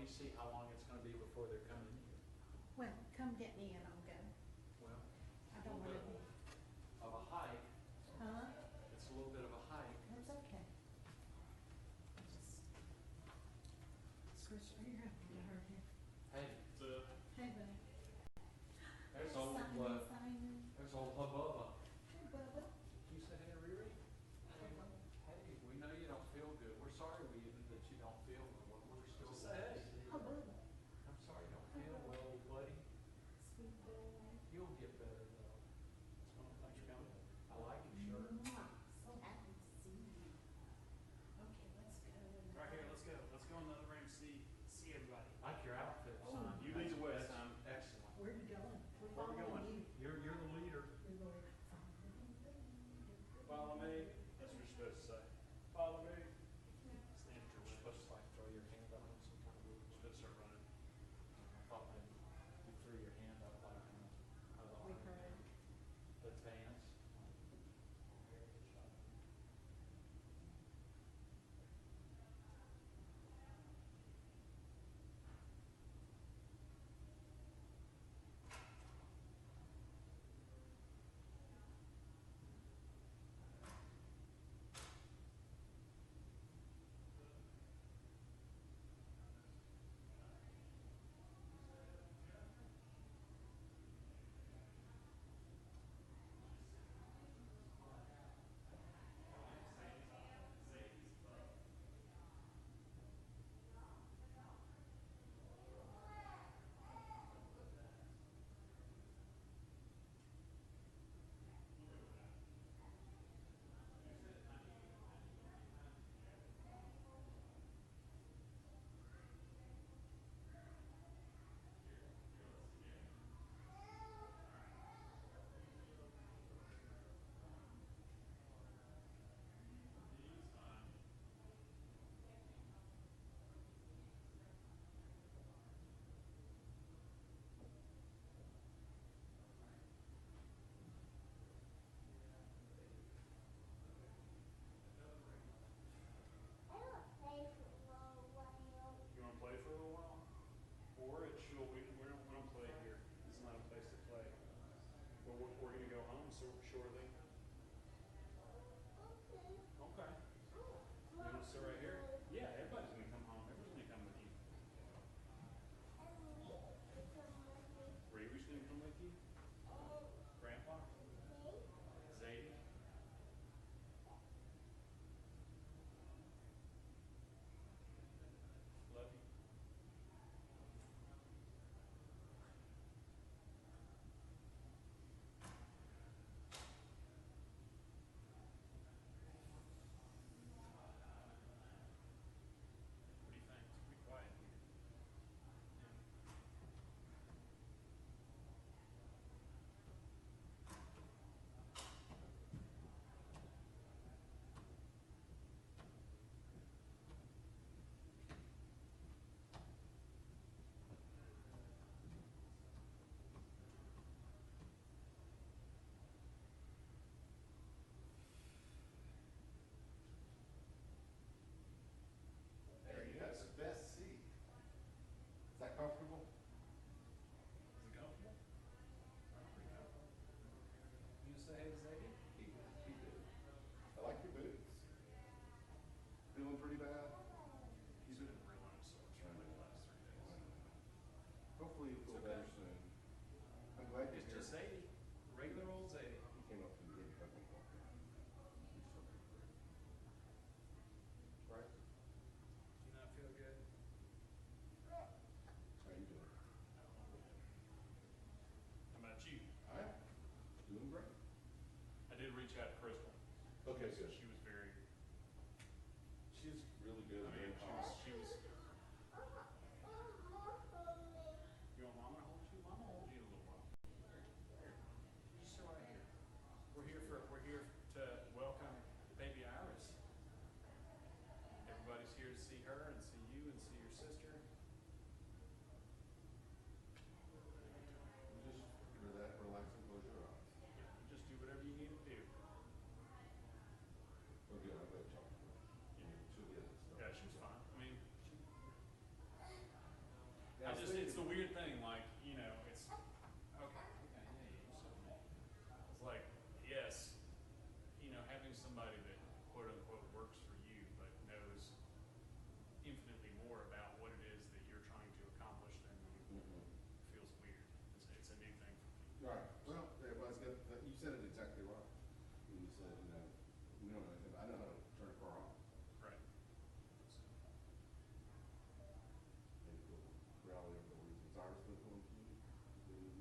me see how long it's gonna be before they're coming in here. Well, come get me and I'll go. Well, I don't a wanna little be, bit of a hike, huh? it's a little bit of a hike. That's okay. Chris, are you happy to hurt him? Hey, Hey, buddy. there's old, Simon. there's old Hubba. Hey, Bubba. You say, hey, Riri? Hey, we know you don't feel good. We're sorry that you don't feel well. We're still. Just say, hey. Oh, Bubba. I'm sorry you don't feel well, buddy. Sweet boy. You'll get better though. Thanks for coming. I like your shirt. Mwah. So happy to see you. Okay, let's go. Right here, let's go. Let's go in the other room, see everybody. Like your outfit, Oh, son. you lead the way, That's son. Excellent. Where are you going? We're Where we following going? you. You're the leader. We're going. Follow me. That's what you're supposed to say. Follow me. Stand at your You're window. supposed to like throw your hand up some kind of You're weird. supposed to start running. I thought maybe you threw your hand up like We heard. the dance. You want to play for a little while? Or at shul, we don't play here. It's not a place to play. But we're going to go home shortly. Okay. You want to sit right here? Yeah, everybody's going to come home. Everybody's going to come with you. Reavy's going to come with you? Grandpa? Zadie? Love you. What do you think? It's pretty quiet here. Hey, you got the best seat. Is that comfortable? Is it comfortable? Pretty comfortable. You say hey to Zadie? He did. I like your boots. Feeling pretty bad? He's been in rehab, so it's really the last 3 days. Hopefully you'll feel It's better okay. soon. I'm glad you're It's here. just Zadie. Regular old Zadie. He came up and gave you a couple. Right? You not feel good? How you doing? How about you? I'm doing great. I did reach out to Crystal. Okay, good. She was very, She's really good. I mean, she was, you want mama to hold you? Mama will hold you in a little while. Just sit right here. We're here to welcome baby Iris. Everybody's here to see her and see you and see your sister. Just relax and close your eyes. Just do whatever you need to do. somebody that quote unquote works for you, but knows infinitely more about what it is that you're trying to accomplish than you, feels weird. It's a new thing for people. Right. Well, everybody's got, you said it exactly right. When you said, we don't know anything, I know how to turn a car on. Right. Maybe go rally over the weekend. Is Iris been going to you?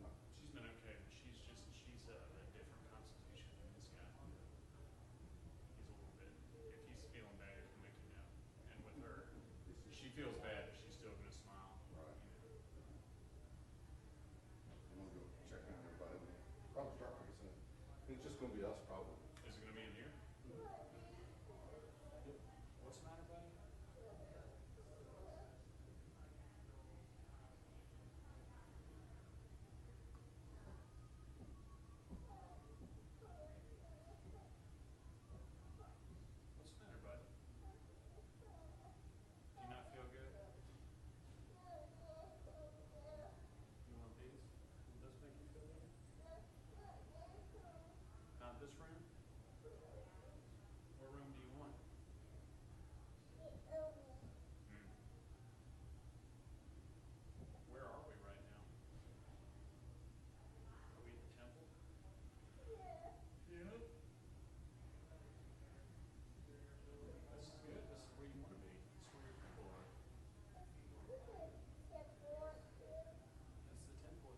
Not. She's been okay, but she's a different constitution than this guy. He's a little bit, if he's feeling bad, he'll make you know. And with her, she feels bad, but she's still gonna smile. Right. You know. I'm gonna go check on everybody. Probably start pretty soon. It's just gonna be us, probably. Is it gonna be in here? What's the matter, buddy? What's the matter, bud? Do you not feel good? You want these? Will this make you feel better? Not this room? What room do you want? Where are we right now? Are we at the temple? Yeah. This is good. This is where you want to be. This is where your people are. That's the temple. It's your temple.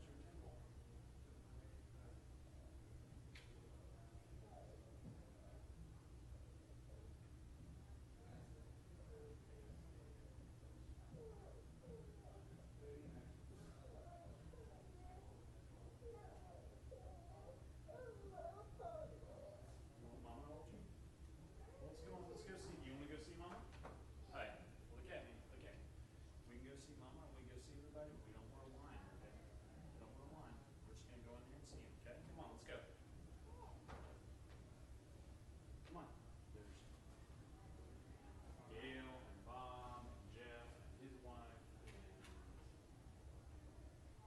You want Mama to hold you? Let's go. Let's go see. You want to go see Mama? Hey, look at me. Look at me. We can go see Mama. We can go see everybody. We don't want to whine, okay? We don't want to whine. We're just gonna go in there and see him, okay? Come on, let's go. Come on. There's Gail and Bob and Jeff and his wife and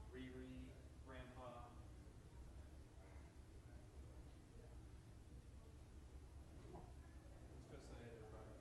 Riri, Grandpa. Come on. Let's go say hey to everybody.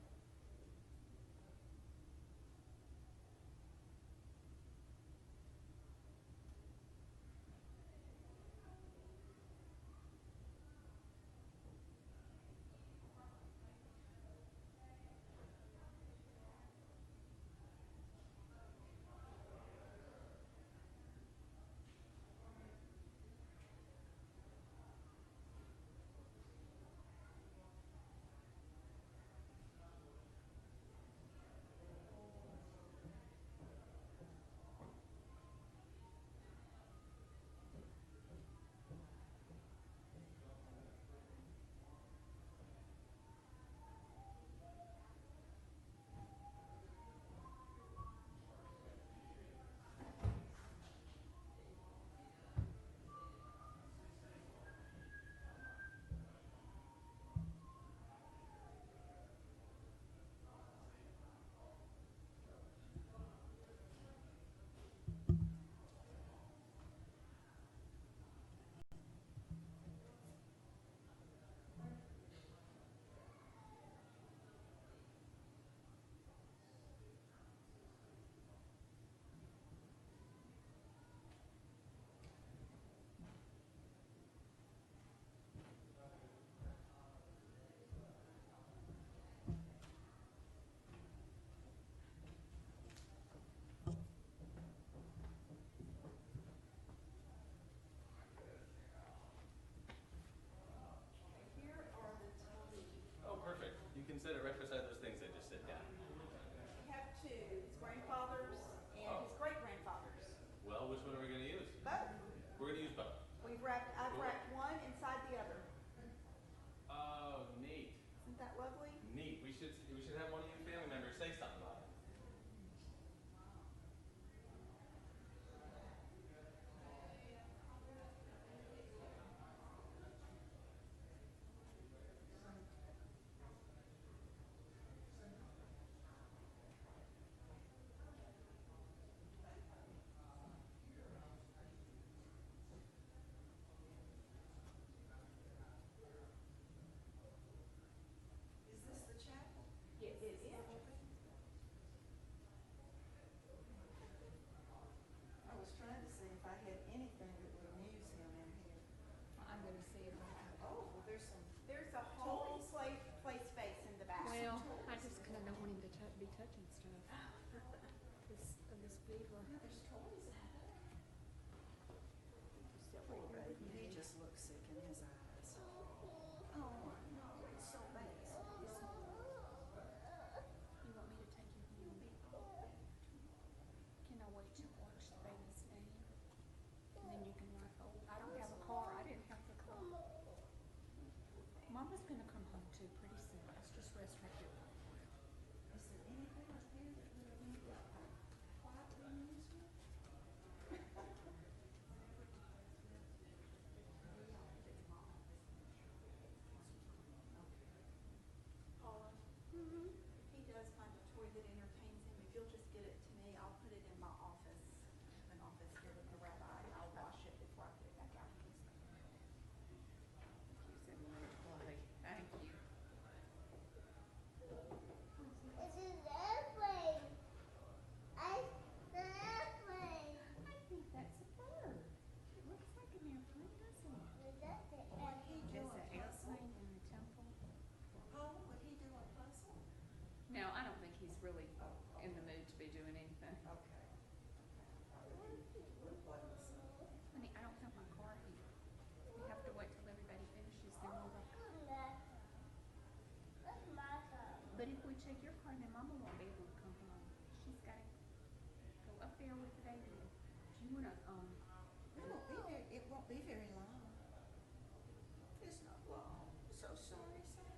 Here are the Talmud. Oh, perfect. You can sit it right beside those things that just sit down. We have two, his grandfather's and his great-grandfather's. Well, which one are we going to use? Both. We're going to use both. I've wrapped one inside the other. Oh, neat. Isn't that lovely? Neat. We should have one of you family members say something about it. be touching stuff. This fever. There's toys out there. Poor baby, he just looks sick in his eyes. Oh, no, it's so bad. You want me to take you home? Can I wait till watch the baby's game? And then you can like, oh, I don't have a car. I didn't have the car. Mama's gonna come home too pretty soon. Let's just rest right here. Is there anything up here that we need to quietly use with? Paula, if he does find a toy that entertains him, if you'll just get it to me, I'll put it in my office. I have an office here with the rabbi, and I'll wash it before I put it back out in his room. You said we were play. Thank you. It's an airplane. It's an airplane. I think that's a bird. It looks like an airplane, doesn't it? That's an Would he do It's a an puzzle? airplane in a temple. Paula, would he do a puzzle? No, I don't think he's really in the mood to be doing anything. Okay. We'll play with some. Honey, I don't have my car here. We have to wait till everybody finishes, then we'll go. That's my car. But if we check your car, then Mama won't be able to come home. She's gotta go up there with the baby. Do you wanna, It won't be very long. It's not long. So sorry, son.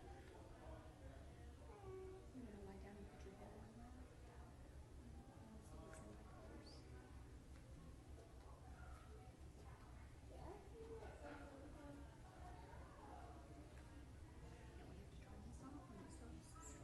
you wanna lie down and put your head on there? You wanna see what's in my purse? Now we have to turn this off when the service is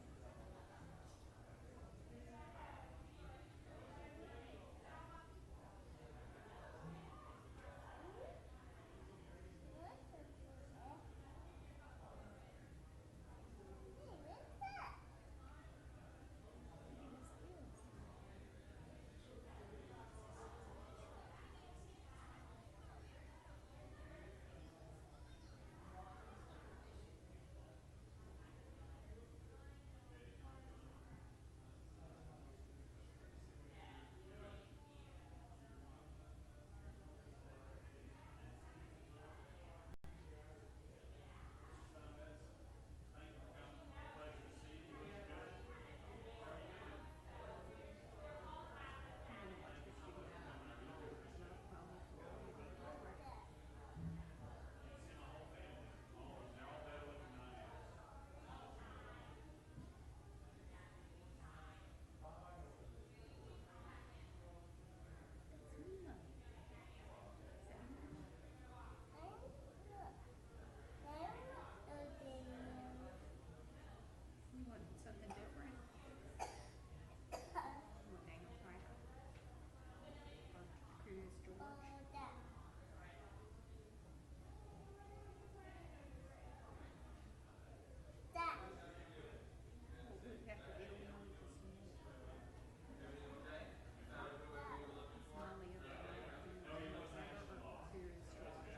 You want something different? You want Daniel Tiger? Or Curious George? Well, we have to get one with this one. Smiley of the Daniel Tiger or Curious George?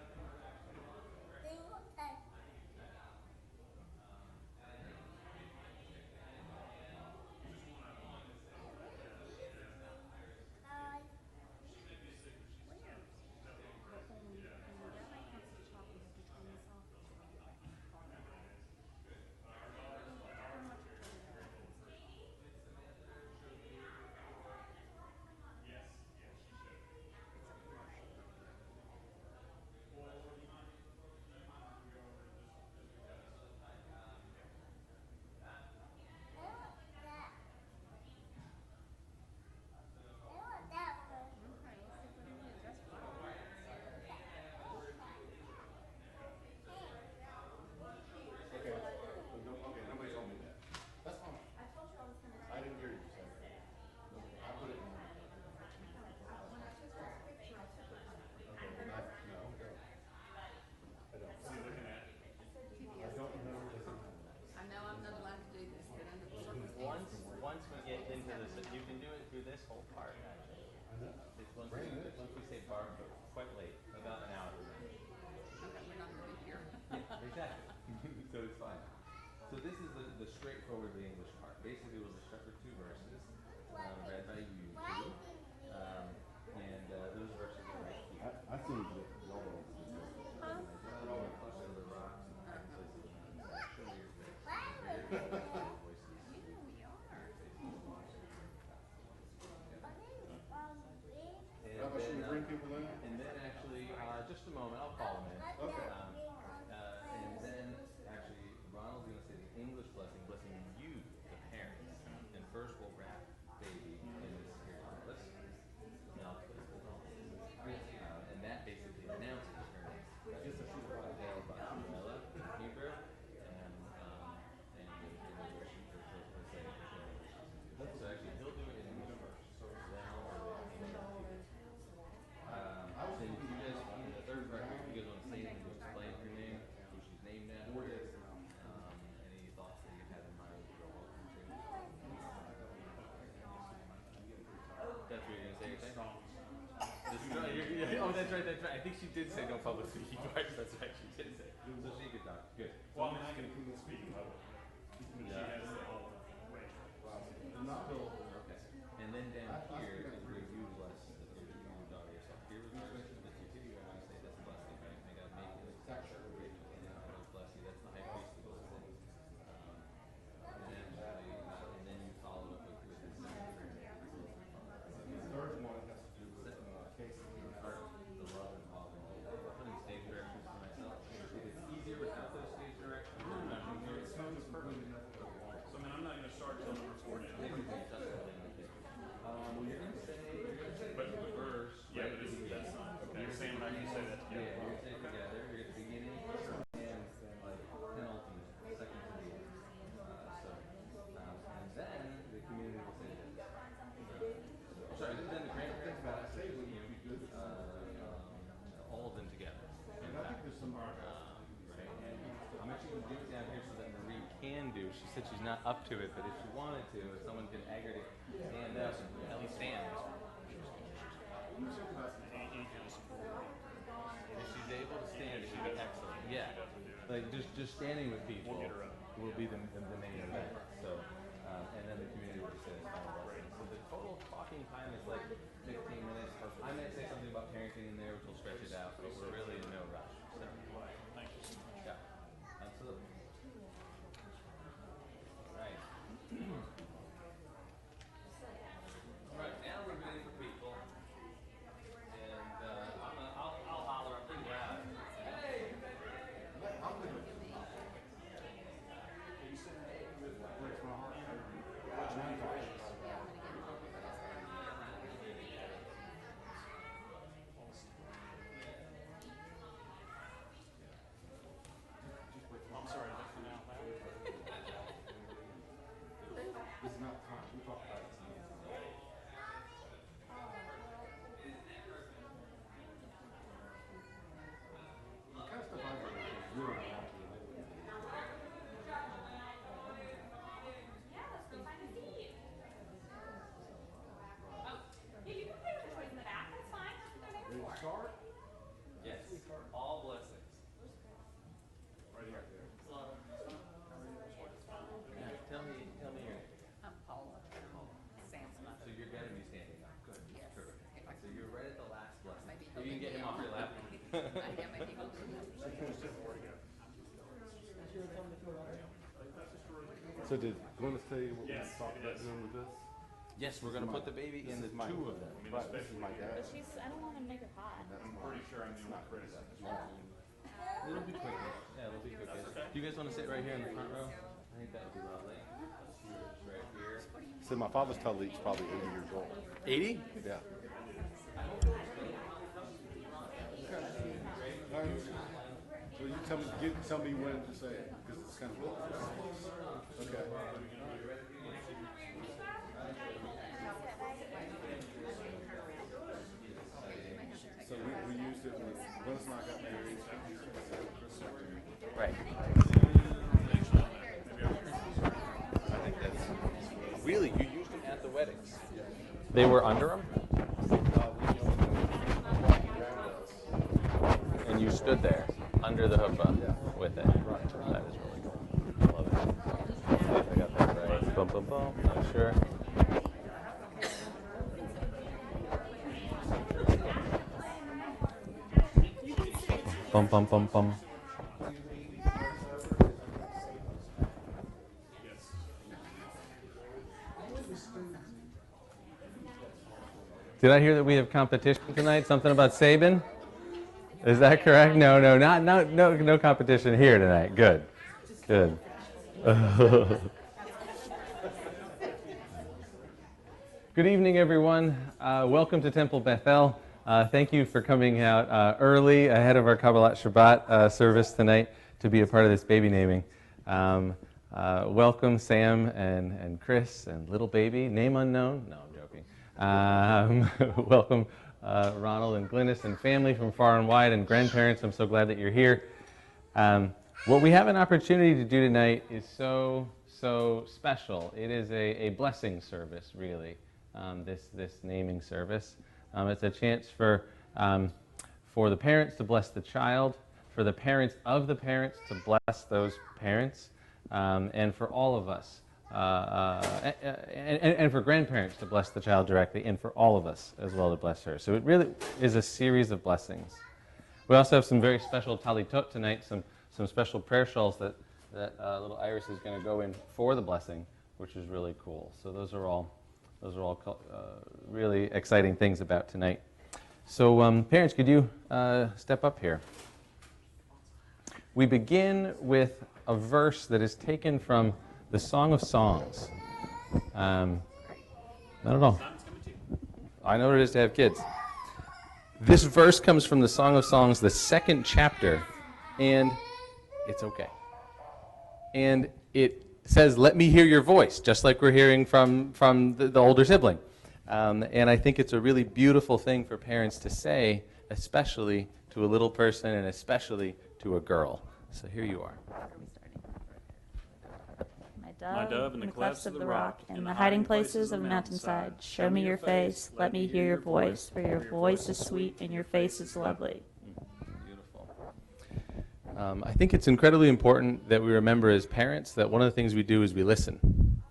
Where? But when the valet comes to shop, we have to turn this off before we get back in the car. How much are you Okay, let's see what it is. That's fine. Okay, okay, nobody told me that. That's fine. I told you I was gonna. I didn't hear you say that. I put it in. When I took this picture, I took it. Okay, no, I don't. I don't. What are you looking at? I don't remember this. I know I'm not allowed to do this, but under the circumstances. Once we get into this, you can do it through this whole part, actually. I know. It's Bring it. once we say bar, but quite late, about an hour. Okay, we're not gonna be here. Yeah, exactly. So it's fine. So this is the the straightforwardly English part. Basically, we'll just start with 2 verses, read by you two, and those verses are right here. I think that y'all don't. They're all close to the rocks and places around. So show your face. Your voices. Yeah, we are. And How about should we then, bring people in? and then actually, just a moment, I'll call them in. Okay. And then actually, Ronald's going to say the English blessing, blessing you, the parents. And first we'll wrap baby in this here necklace. And that basically announces her name. I guess I should have brought El Batuela in Hebrew, and in English, so actually, he'll do it in English first. Then I'll do it in Hebrew. Then if you guys, the third record, if you guys want to say anything to explain her name, who she's named after, any thoughts that you have in mind, you're welcome to. That's what you're going to say, you're saying? Oh, that's right, that's right. I think she did say no public speaking parts. That's right, she did say. So she could talk. Good. Well, I mean, I can speak about it. She Yeah. has the whole way. Okay. And then down here is where you bless your daughter yourself. Here we're going to switch to the two. You're going to say that's a blessing, right? May God make you like that. And then I will bless you. That's the high priest who goes in. And then you follow up with this. The third one has to do with cases in the heart. The love and all. Putting stage directions for myself. It's easier without those stage directions. So, I mean, I'm not going to start till number 4 now. Well, you're going to say, But the verse. Yeah, right but at the that's beginning. not, okay, you're saying we're not going to say that Yeah, together. you're saying together. You're at the beginning and like penultimate, second to the end. And then the community will say this. Sorry, then the grandparents will say with you, all of them together. In fact, right? And I'm actually going to do it down here so that Marie can do. She said she's not up to it, but if she wanted to, if someone can aggregate, stand up, at least stand. If she's able to stand, she'd be excellent. Yeah, like just standing with people will be the main event. So, and then the community will just say this final blessing. So the total talking time is like 15 minutes. Or I might say something about parenting in there, which will stretch it out, but we're really in no rush. So, Thank you so much. yeah, absolutely. All right. All right, now we're ready for people. And I'll holler up pretty loud. Hey! I'm sorry, that's for now. This is not the time. We talk about it. The kind of stuff I do is really not Yeah, let's go find a seat. Oh, yeah, you can play with the toys in the back. That's fine. That's what they're there for. start. Yes, all blessings. Right here. Tell me your name. I'm Paula. Sam's mother. So you're gonna be standing up. Good. Yes. Perfect. If I So you're right at the last blessing. Maybe If you can get him off your lap. Yeah, maybe he'll do that. So did Glenn say what Yes, we talked it about is. doing with this? Yes, we're gonna put the baby in the two of them. Right, this is my dad. But she's, I don't want to make her hot. I'm pretty sure I'm the only criticism. It'll be quick. Yeah, it'll be quick. Do you guys wanna sit right here in the front row? I think that would be lovely. Just right here. So my father's Talik's probably 80 years old. 80? Yeah. So you tell me when to say it, because it's kind of okay. So we used it when Glenn and I got married. Right. I think that's really, you used them at the weddings. They were under them? And you stood there under the chuppah with it. That is really cool. I love it. bum. Not sure. Bum bum bum bum. Did I hear that we have competition tonight? Something about Sabin? Is that correct? No, no competition here tonight. Good, good. Good evening, everyone. Welcome to Temple Bethel. Thank you for coming out early ahead of our Kabbalat Shabbat service tonight to be a part of this baby naming. Welcome, Sam and Chris and little baby, name unknown. No, I'm joking. Welcome, Ronald and Glynis and family from far and wide and grandparents. I'm so glad that you're here. What we have an opportunity to do tonight is so special. It is a blessing service, really. This naming service. It's a chance for the parents to bless the child, for the parents of the parents to bless those parents, and for all of us, and for grandparents to bless the child directly, and for all of us as well to bless her. So it really is a series of blessings. We also have some very special talitot tonight, some special prayer shawls that little Iris is going to go in for the blessing, which is really cool. So those are all really exciting things about tonight. So parents, could you step up here? We begin with a verse that is taken from the Song of Songs. Not at all. I know what it is to have kids. This verse comes from the Song of Songs, the 2nd chapter, and it's okay. And it says, "Let me hear your voice," just like we're hearing from the older sibling. And I think it's a really beautiful thing for parents to say, especially to a little person and especially to a girl. So here you are. My dove in the clefts of the rock, in the hiding places of the mountainside, show me your face, let me hear your voice, for your voice is sweet and your face is lovely. Beautiful. I think it's incredibly important that we remember as parents that one of the things we do is we listen.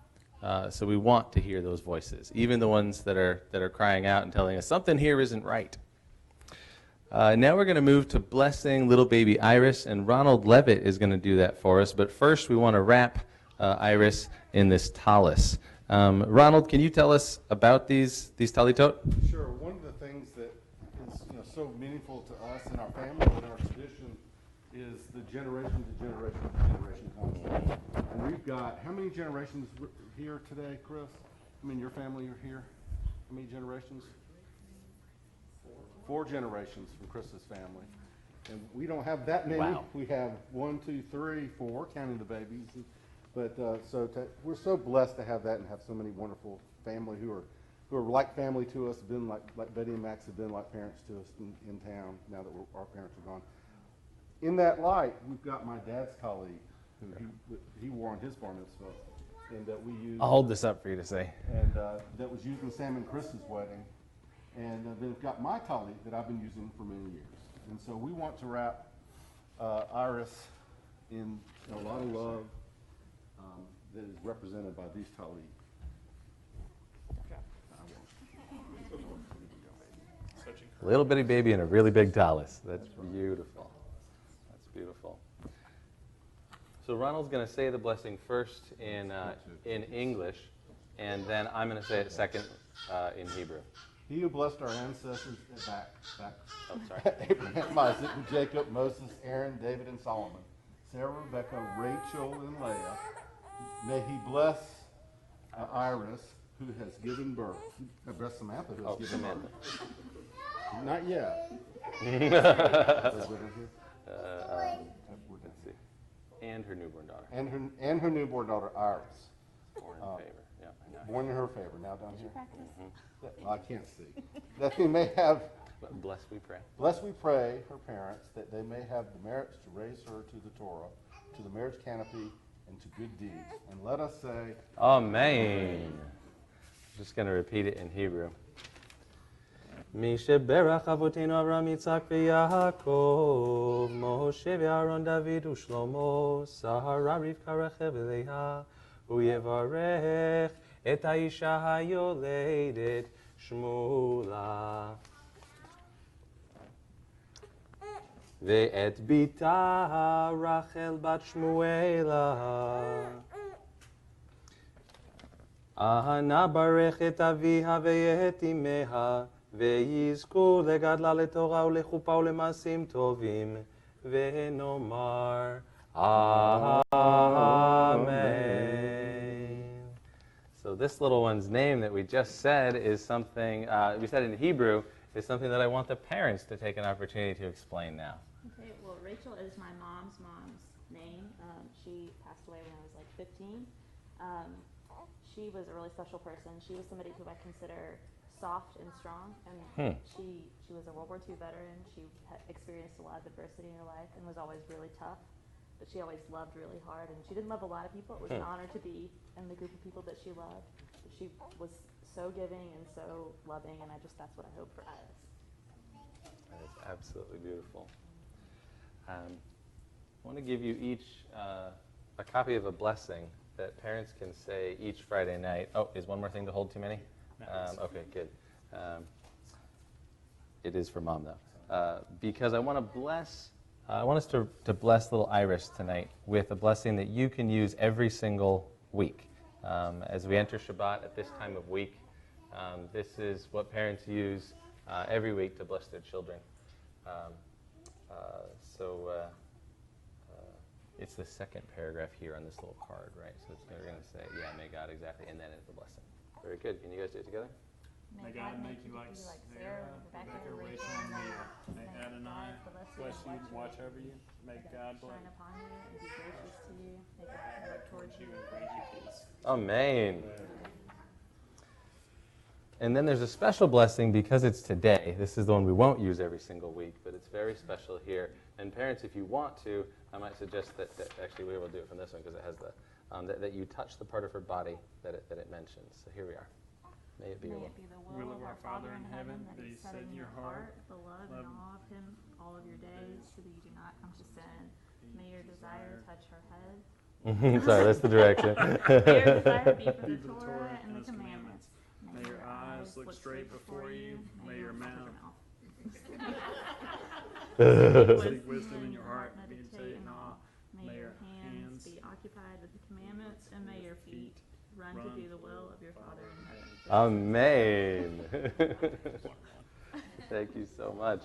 So we want to hear those voices, even the ones that are crying out and telling us something here isn't right. Now we're going to move to blessing little baby Iris, and Ronald Levitt is going to do that for us. But first we want to wrap Iris in this talis. Ronald, can you tell us about these talitot? Sure. One of the things that is so meaningful to us and our family and our tradition is the generation to generation concept. And we've got, how many generations here today, Chris? I mean, your family are here. How many generations? 4 generations from Chris's family. And we don't have that many. Wow. We have 1, 2, 3, 4, counting the babies. But we're so blessed to have that and have so many wonderful family who are like family to us, been like Betty and Max have been like parents to us in town now that our parents are gone. In that light, we've got my dad's colleague who he wore on his bar mitzvah, and that we used. I'll hold this up for you to say. And that was used in Sam and Chris's wedding. And then we've got my colleague that I've been using for many years. And so we want to wrap Iris in a lot of love that is represented by these talib. Little bitty baby in a really big talis. That's beautiful. That's beautiful. So Ronald's going to say the blessing first in English, and then I'm going to say it second in Hebrew. He who blessed our ancestors back. Oh, sorry. Abraham, Isaac, and Jacob, Moses, Aaron, David, and Solomon, Sarah, Rebecca, Rachel, and Leah. May he bless Iris, who has given birth. Bless Samantha, who has given birth. Not yet. Let's see. And her newborn daughter. And her newborn daughter, Iris. Born in favor. Yeah, I know. Born in her favor. Now down here. I can't see. That he may have. Bless we pray. Bless we pray, her parents, that they may have the merits to raise her to the Torah, to the marriage canopy, and to good deeds. And let us say, Amen. I'm just going to repeat it in Hebrew. Mi sheberach avotenu Avraham, Yitzhak, veYaakov, Moshe ve'Aaron, David u'Shlomo, Sahara Rivka Rechev Leah, הוא יברך את האישה היולדת שמולה. ואת ביתה רחל בת שמואלה. אנא ברך את אביה ואת אמיה, ויזכו לגדלה לתורה ולחופה ולמעשים טובים, ונאמר Amen. So this little one's name that we just said is something, we said in Hebrew, is something that I want the parents to take an opportunity to explain now. Okay, well, Rachel is my mom's name. She passed away when I was like 15. She was a really special person. She was somebody who I consider soft and strong, and she was a World War II veteran. She had experienced a lot of adversity in her life and was always really tough, but she always loved really hard, and she didn't love a lot of people. It was an honor to be in the group of people that she loved. But she was so giving and so loving, and that's what I hope for us. That is absolutely beautiful. I want to give you each a copy of a blessing that parents can say each Friday night. Oh, is one more thing to hold too many? Okay, good. It is for Mom, though. Because I want to bless, I want us to bless little Iris tonight with a blessing that you can use every single week. As we enter Shabbat at this time of week, this is what parents use every week to bless their children. It's the second paragraph here on this little card, right? So we're going to say, yeah, may God, exactly, and then it's the blessing. Very good. Can you guys do it together? May God make you like Sarah, Rebecca, Rachel, and Leah. May Adonai bless you and watch over you. May God bless Shine upon you and be gracious to you. May God look towards you and grant you peace. Amen. And then there's a special blessing because it's today. This is the one we won't use every single week, but it's very special here. And parents, if you want to, I might suggest that actually we will do it from this one because it has the that you touch the part of her body that it mentions. So here we are. May it be your will. May it be the will of our Father in heaven that is set in your heart, the love and awe of Him all of your days, so that you do not come to sin. May your desire touch her head. Sorry, that's the direction. May your desire be for the Torah and the commandments. May your eyes look straight before you. May your mouth seek wisdom in your heart. Meditate in awe. May your hands be occupied with the commandments, and may your feet run to do the will of your Father in heaven. Amen. Thank you so much.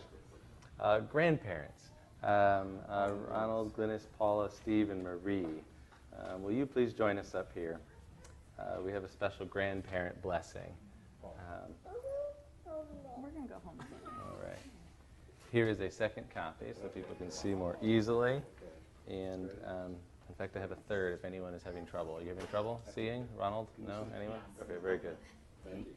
Grandparents, Ronald, Glynis, Paula, Steve, and Marie, will you please join us up here? We have a special grandparent blessing. We're going to go home soon. All right. Here is a second copy so people can see more easily. And in fact, I have a third if anyone is having trouble. Are you having trouble seeing? Ronald? No? Anyone? Okay, very good. Thank you.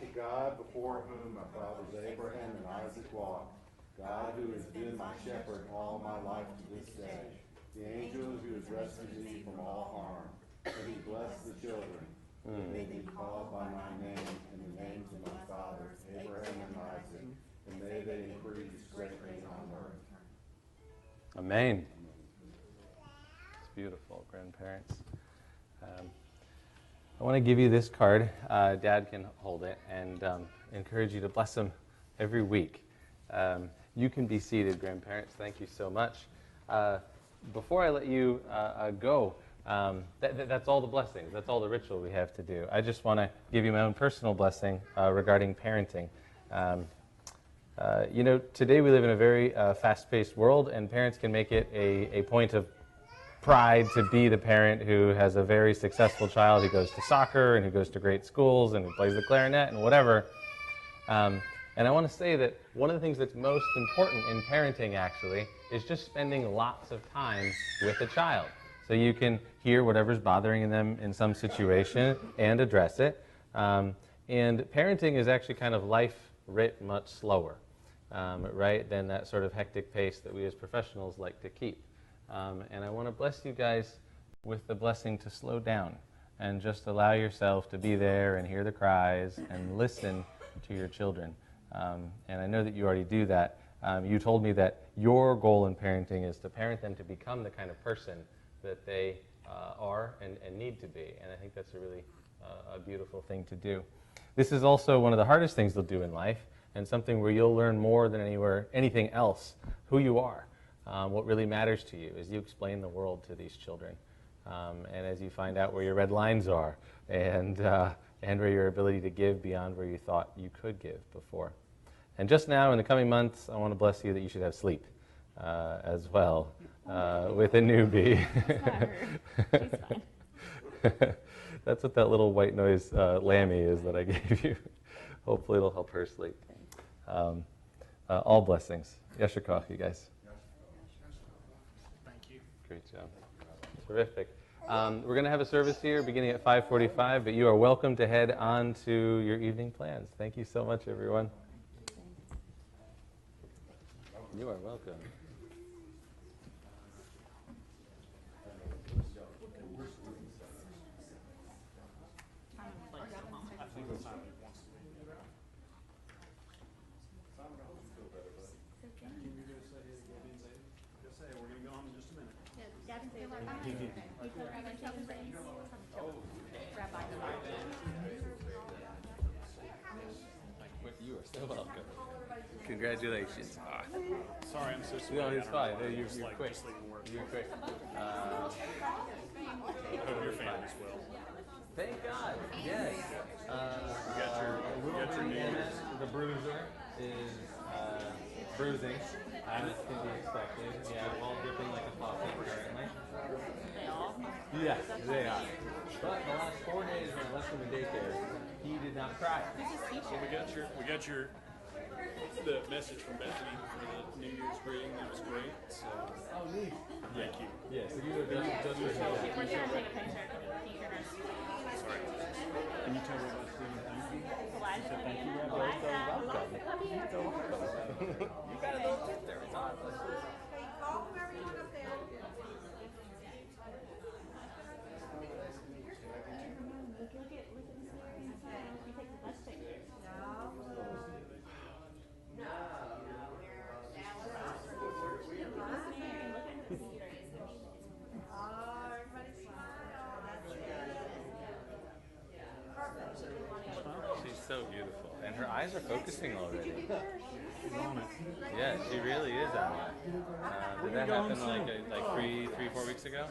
To God before whom my fathers Abraham and Isaac walked, God who has been my shepherd all my life to this day, the angels who have rescued me from all harm, and who bless the children, that they be called by my name and the names of my fathers Abraham and Isaac, and may they increase greatly on earth. Amen. It's beautiful, grandparents. I want to give you this card. Dad can hold it and encourage you to bless them every week. You can be seated, grandparents. Thank you so much. Before I let you go, that's all the blessings. That's all the ritual we have to do. I just want to give you my own personal blessing regarding parenting. Today we live in a very fast-paced world, and parents can make it a point of pride to be the parent who has a very successful child who goes to soccer and who goes to great schools and who plays the clarinet and whatever. And I want to say that one of the things that's most important in parenting, actually, is just spending lots of time with a child. So you can hear whatever's bothering them in some situation and address it. And parenting is actually kind of life writ much slower, right, than that sort of hectic pace that we as professionals like to keep. And I want to bless you guys with the blessing to slow down and just allow yourself to be there and hear the cries and listen to your children. And I know that you already do that. You told me that your goal in parenting is to parent them to become the kind of person that they are and need to be. And I think that's a really a beautiful thing to do. This is also one of the hardest things they'll do in life, and something where you'll learn more than anything else who you are. What really matters to you as you explain the world to these children, and as you find out where your red lines are, and where your ability to give beyond where you thought you could give before. And just now, in the coming months, I want to bless you that you should have sleep as well with a newbie. She's fine. That's what that little white noise Lammy is that I gave you. Hopefully it'll help her sleep. All blessings. Yasher koach, you guys. Thank you. Great job. Terrific. We're going to have a service here beginning at 5:45, but you are welcome to head on to your evening plans. Thank you so much, everyone. You are welcome. I think it's time he wants to leave. Can you go say hey to Gabby and Zadie? Go say, we're going to go home in just a minute. You are so welcome. Congratulations. Sorry, I'm so sorry. No, it's fine. No, you're Just quick. just leaving work. You're quick. I hope your family's well. Thank God. Yes. You got your new Emmett, the bruiser, is bruising, as can be expected. Yeah, while dripping like a faucet currently. They all? Yes, they are. But the last 4 days when I left him in daycare, he did not cry. So we got the message from Bethany for the New Year's greeting. That was great. So Oh, neat. thank you. Yeah, so you have done just for yourself. We're trying to take a picture. Can you turn around? Sorry. Can you tell me about Stephen? Thank you. Elijah. Thank you, Rabbi. Elijah, come here. You got a little sister. It's awesome. Call everyone up there. Look at this inside. You take the best picture. She's so beautiful. And her eyes are focusing already. She's on it. Yeah, she really is on it. Did that happen like 4 weeks ago?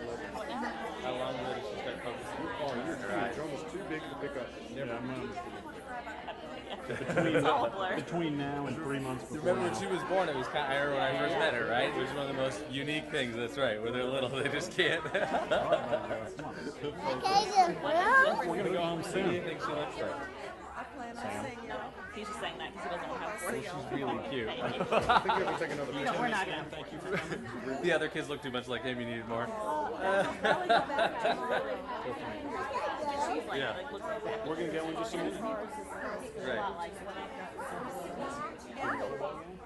How long ago did she start focusing? Oh, Her eyes. you're almost too big to pick up. Yeah, It's all a blur. between now and 3 months You before remember when she was born, it was kind of, I remember when I first met her, right? It was one of the most unique things, that's right. When they're little, they just can't. Okay, good. We're going to go home What do you soon. think she looks like? I plan on saying, He's just saying that because he doesn't want to have four. She's really cute. I think you have to take another picture. No, we're not going to. Thank you for coming. The other kids look too much like him, you needed more. She's like, Yeah. like, looks like that. We're going to go in just a minute. A Right. lot like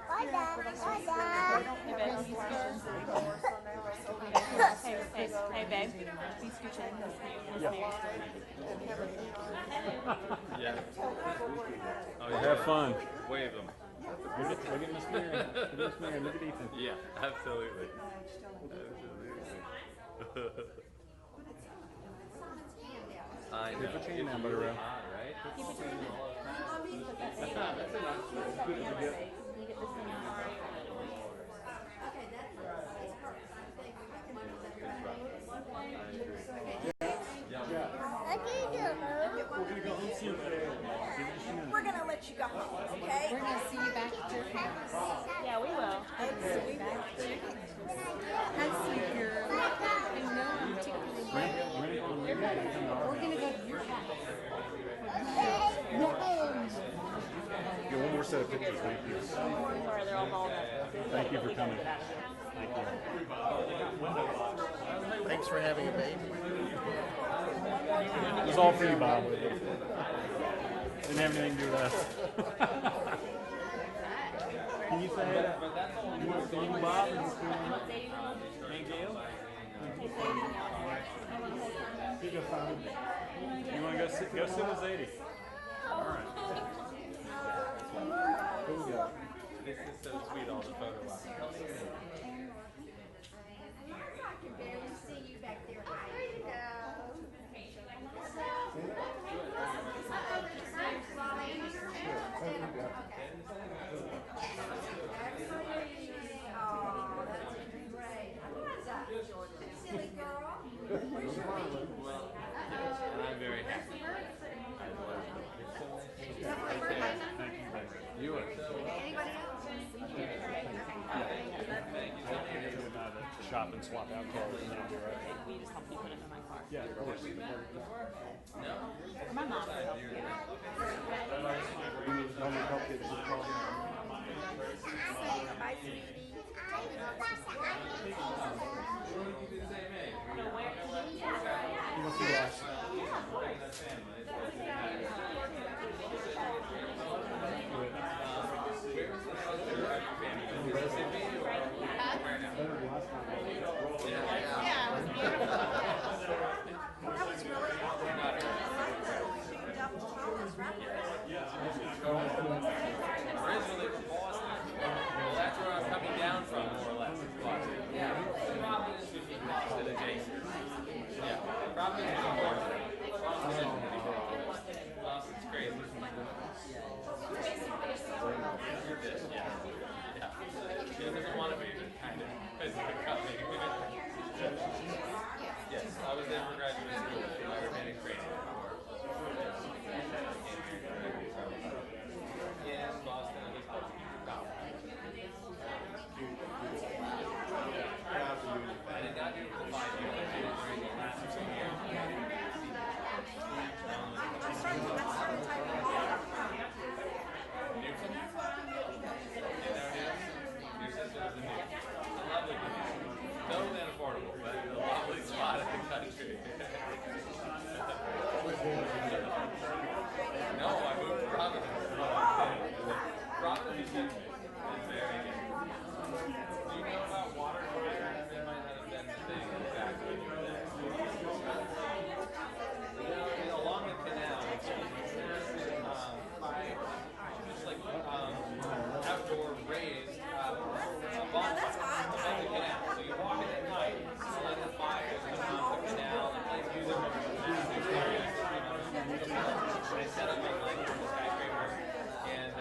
Bye, Dad. Bye, Dad. Hey, babe. Please scooch in. Yeah. Oh, yeah. Have fun. Wave them. Look at Miss Mary. Look at Miss Mary. Look at Ethan. Yeah, absolutely. I know. Put your hand down, butter round. Right? Keep it We're going to go home soon. Give it just a minute. we're gonna let you go home, okay? We're gonna see you back at your house. Yeah, we will. That's sweet, girl. I know I'm tickling. We're gonna go to your house. Get one more set of pictures, thank you. Sorry, they're all balled up. Thank you for coming. Thank you. Thanks for having a baby. It was all for you, Bob. Didn't have anything to do with us. Can you say that? You want to see you, Bob? And Gail? You want to go sit with Zadie? All right. This is so sweet, all the photo ops. I can barely see you back there. shop and swap out cars and then I'll be right back. We just help you put them in my car. Yeah, of course. Or my mom will help you. Bye, sweetie. That was really Originally from Boston. Well, that's where I'm coming down from, more or less. Boston. Yeah. Providence would be Boston adjacent. Yeah. Providence is important. Boston's crazy. You're this, yeah. Yeah. She doesn't want to be, but kind of. It's like coming. Yes, I was there for graduate school. I romantic training. In Boston, at least I did not do it for 5 years. I did it during the last 2 years. I started typing Newsom? Your sister was in Newsom. It's a lovely community. Totally unaffordable, but a lovely spot in the country. No, I moved to Providence. Providence is very good. Do you know about water fire? That might not have been the thing exactly when you were there. You know, along the canal, just like outdoor raised bonfires above the canal. So you walk in at night, light the fires on the canal, and play music over the canal. They set up on like skyscrapers, and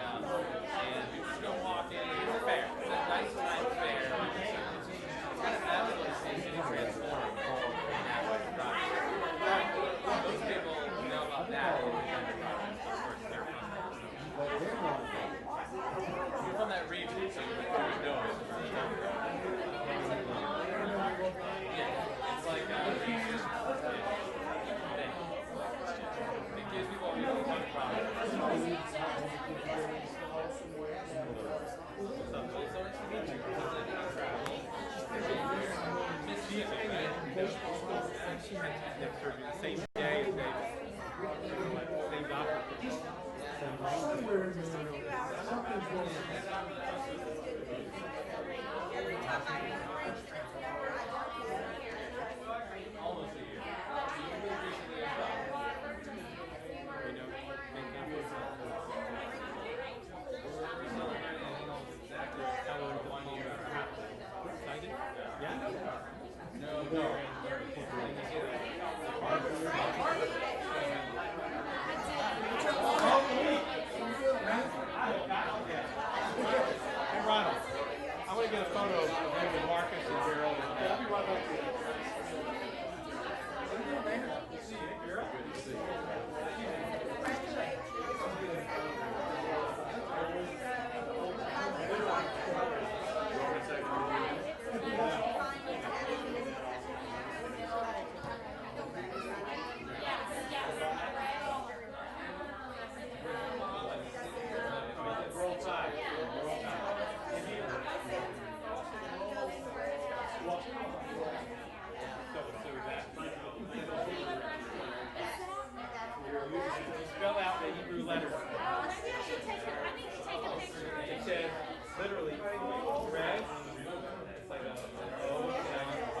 you just go walking. It's a fair. It's a nice time fair. It's kind of fabulous to see city transform in that way. Right. Most people know about that. Of course, they're you're from that region, so you would know it. Yeah, it's like region. It gives people a really fun problem. So nice to meet you. Miss the same day as same doctor. Almost a year. Hey Ronald, I want to get a photo of you and Marcus and Gerald. I'll be right back to you. See you, Gerald. Good to see you. Roll Tide. Spell out the Hebrew letters. It says literally red. It's like a O,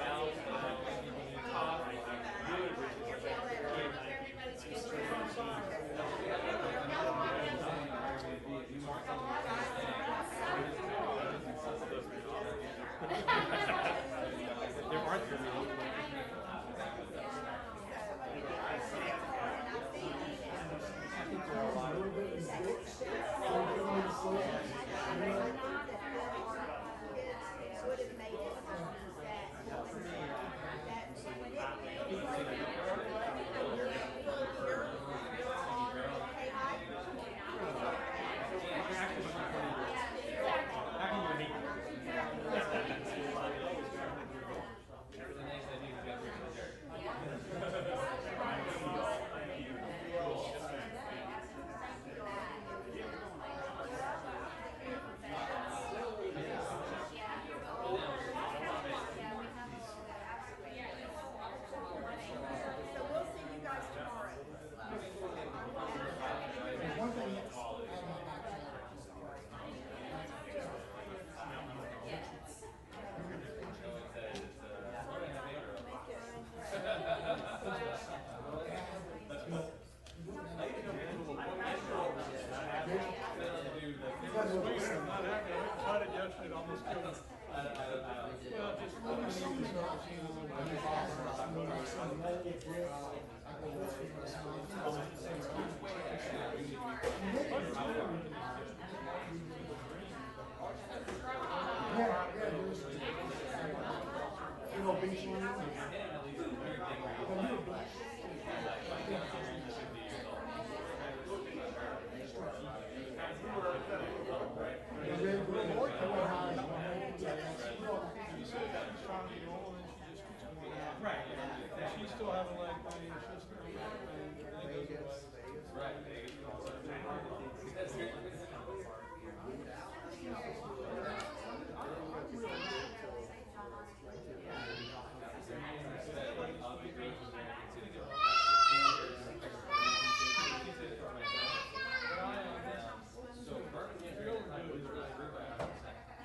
L, top, good, which is there aren't three. I think there are a lot of She still has a leg pain, she'll still have a leg pain, everything goes away. Right.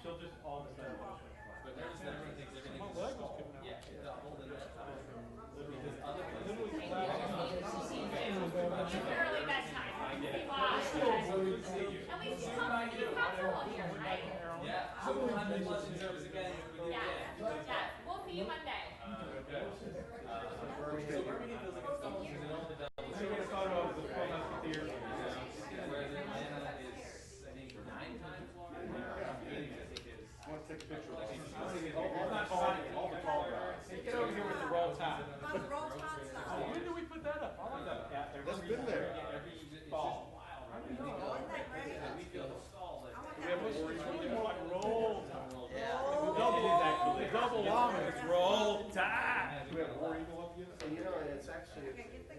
She'll just all of a sudden. But there's everyone thinks everything My is leg was small. coming out. Yeah, it's a whole other because other Literally places. collapsed. Early bedtime. Why? At least you comfortable here, right? Yeah, so we'll have the blessing service again with you Yeah, again. yeah. We'll see you Monday. So Birmingham feels like it's double, because it only doubles. I would have thought about the 12 Musketeers. Whereas Atlanta is, I think, 9 times longer. Phoenix, I think, is. Want to take a picture of All the tall guys. Hey, get over here with the roll tide. Oh, the roll tide stuff. Oh, when did we put that up? I like that. Yeah, That's been there. Fall. Isn't that great? We feel the stall that. I want We that have one. more It's really more like roll tide. Double is actually. Double llama. It's roll tide. Do we have War Eagle up yet? And you know, it's actually, Okay, get the,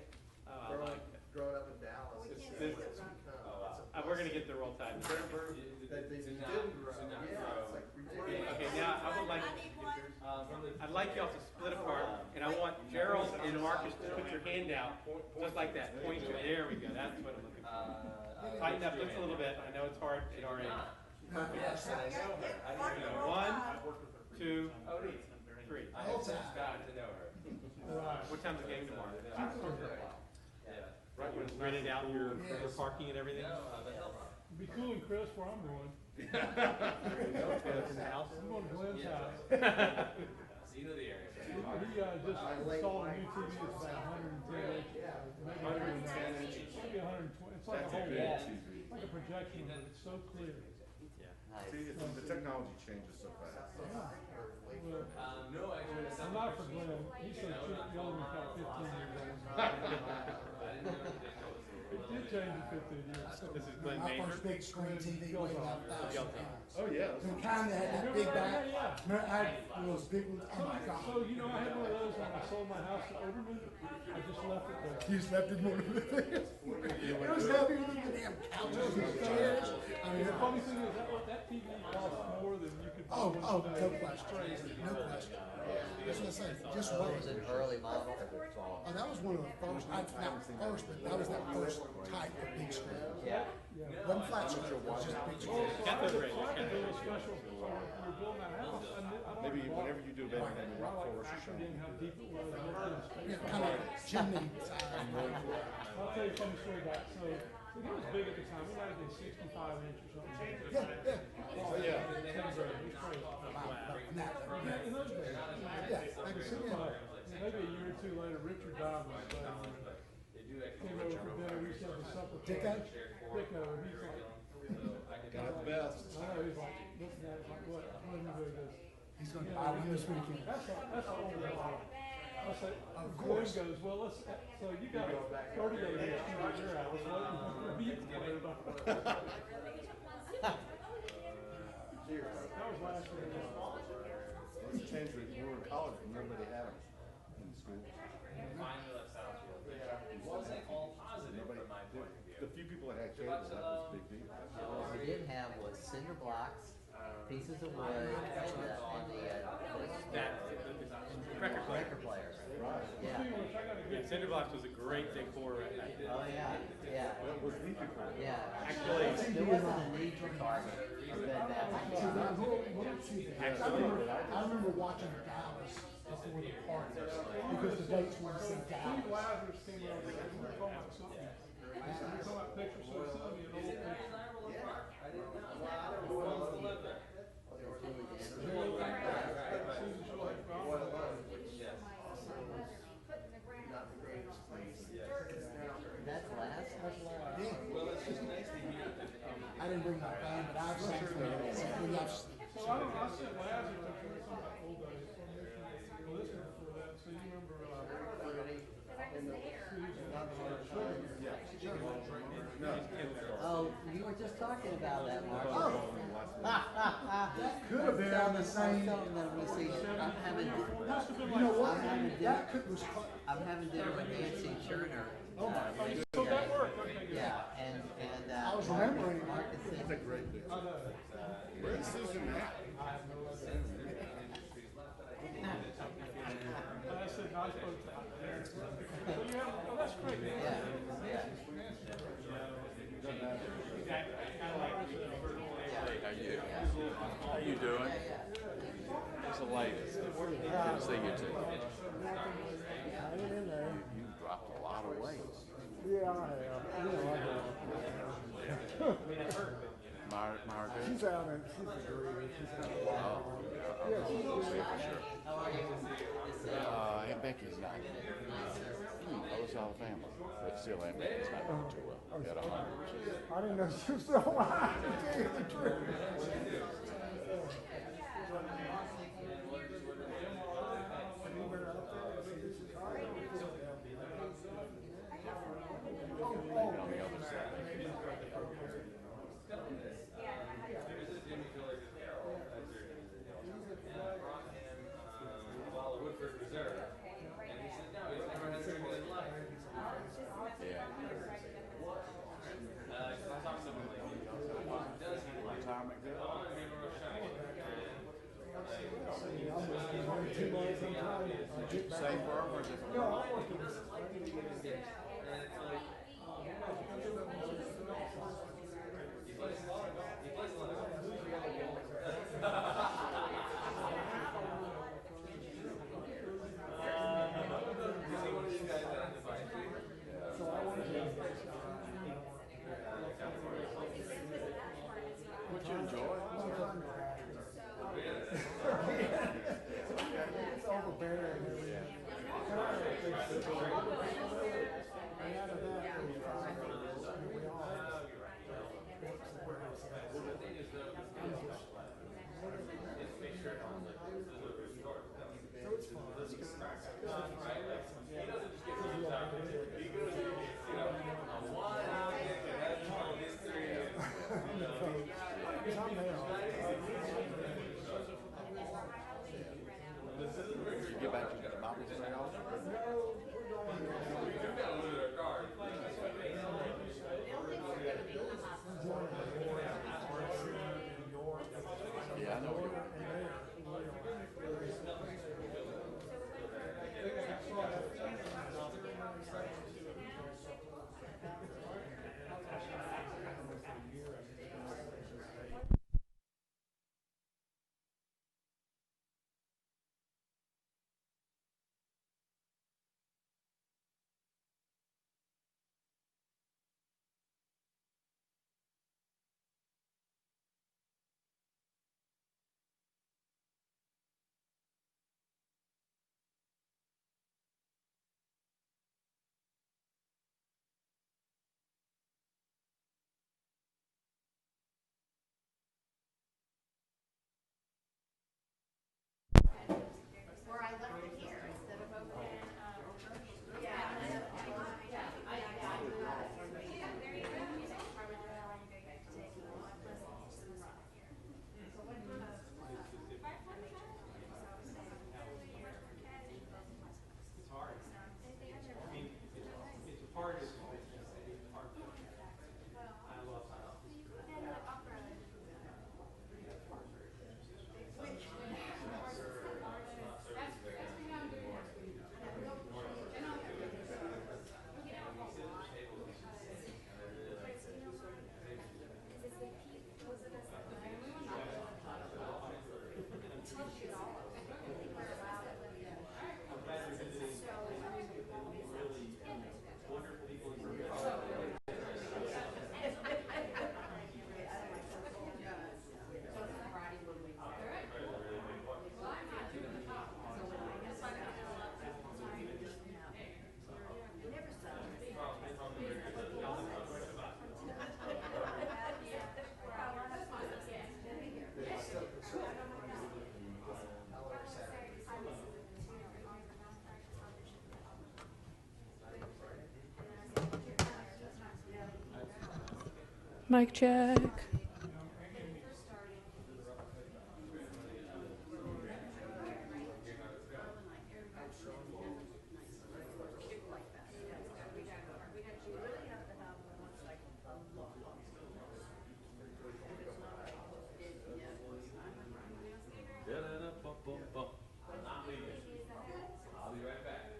I like it. growing up in Dallas, we it's, can't this- see it. it's become, We're gonna get the roll tide. that they didn't grow, yeah, it's like retarded. Okay, now I would like, I need one. I'd like y'all to split apart, and I want Gerald and Marcus to put your hand out, just like that, point to it. There we go, that's what I'm looking for. Tighten up just a little bit, I know it's hard at our age. Yes, I know her. I Mark didn't the know her. roll 1, tide. 2, Oh, neat. 3. I have just gotten to know her. What time's the game tomorrow? Yeah. Right, when it's rented out your parking and everything? But help. Be cool and Chris where I'm going. In the house? I'm going to Glenn's house. So you know the area. He just installed a new TV that's about 110 inches. Maybe 120. It's like a whole wall. It's like a projection, but it's so clear. See, the technology changes so fast. Well, No, actually, it's I'm not for Glenn. He's so cheap. The other one's got 15 years old. I didn't know the thing was. It did change in 15 years. This is Glenn My Major. first big screen TV weighed about 1,000 pounds. Oh, yeah. The kind that had that big back. Yeah. Remember, I had one of those big ones. Oh my God. So, you know, I had one of those when I sold my house to Overman. I just left it there. You slept in one of the things. It was heavier than the damn couches and chairs. I mean, The funny thing is that TV costs more than you could. oh, no question. No question. That's what I said. Just It was wait. an early model. Oh, that was one of the first, not first, but that was that first type of big screen. Yeah. Wasn't flat screen, it was just big screen. Got those ready. So I could do a special, so when you're building that house, I knew, I don't. Maybe like whenever you do a baby, maybe I rock like floor, factored in how deep it was, and what kind of space. Yeah, kind of chimney size. I'll tell you a funny story about it. So it was big at the time. We might have been 65 inch or something. Yeah, Oh, yeah. 10 grand. It was crazy. yeah. In those days. Yeah, I can see that. Maybe a year or two later, Richard Dodd was came over for dinner. We used to have a supper. Dicko? Dicko, and he's like, Got the best. I know, he's like, looking at it, like, what are you doing this? He's gonna buy one this weekend. That's all we have. I said, Of Glenn course. goes, well, let's, so you got 38 inch TV at your house, what do you complain about? That was last year. It's changed when we were in college, and nobody had them in the school. Finally left Southfield. It wasn't all positive from my point of view. The few people that had cable, that was a big deal. What we did have was cinder blocks, pieces of wood, and the Record player. record players. Right. Yeah. Speaking of which, I gotta Yeah, get. cinder blocks was a great decor back then. Oh, yeah, yeah. That was the people. Yeah. Actually, There wasn't a need for Target or Bed Bath & See, Beyond. I remember watching Dallas before the party, because the dates were so Steve Dallas. Lazarus came over, and we were talking about something. We were talking about pictures, so he sent me an old picture. Susan, she like, Not the greatest place. didn't bring my phone, but I've seen from when I've. So I don't know, I sent Lazarus to do some of that old days, well, this one for that, so you remember, Oh, you were just talking about that, Mark. Could have been on the same. Tell them that I'm gonna see, I'm having, You know what? I'm having dinner, That could was. I'm having dinner with Nancy Scherner. Oh my later so that today. worked, okay, good. Yeah, and, I was remembering. Mark is That's a saying, great picture. I know. Where's Susan at? I said, no, I spoke to her. So you have, oh, that's great. yeah, yeah. How you doing? What's the latest? Good to see you too. You dropped a lot of weight. Yeah, I have. Margaret? She's out in, she's a groovy. She's got a lot of. Yeah, she's I'll see for sure. How are you? Aunt Becky's not. Close Alabama. But still, Aunt Becky's not doing too well. At 100. I didn't know she was still alive, to tell you the truth. On the other side. Retirement good? Same firm or different? No, I'm working. What you enjoy? It's overbearing. Mic check. Not leaving. I'll be right back.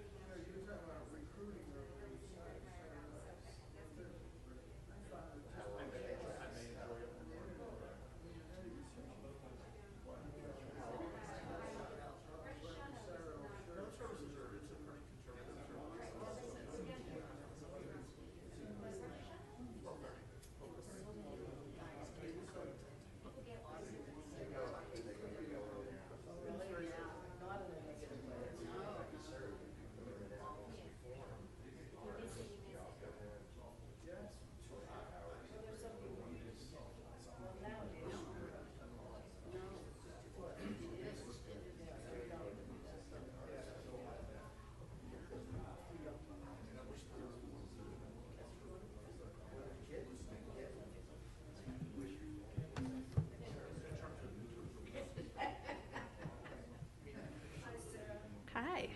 Hi.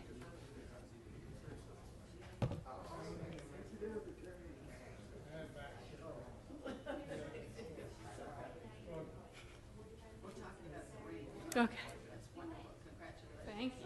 Okay. Thank you.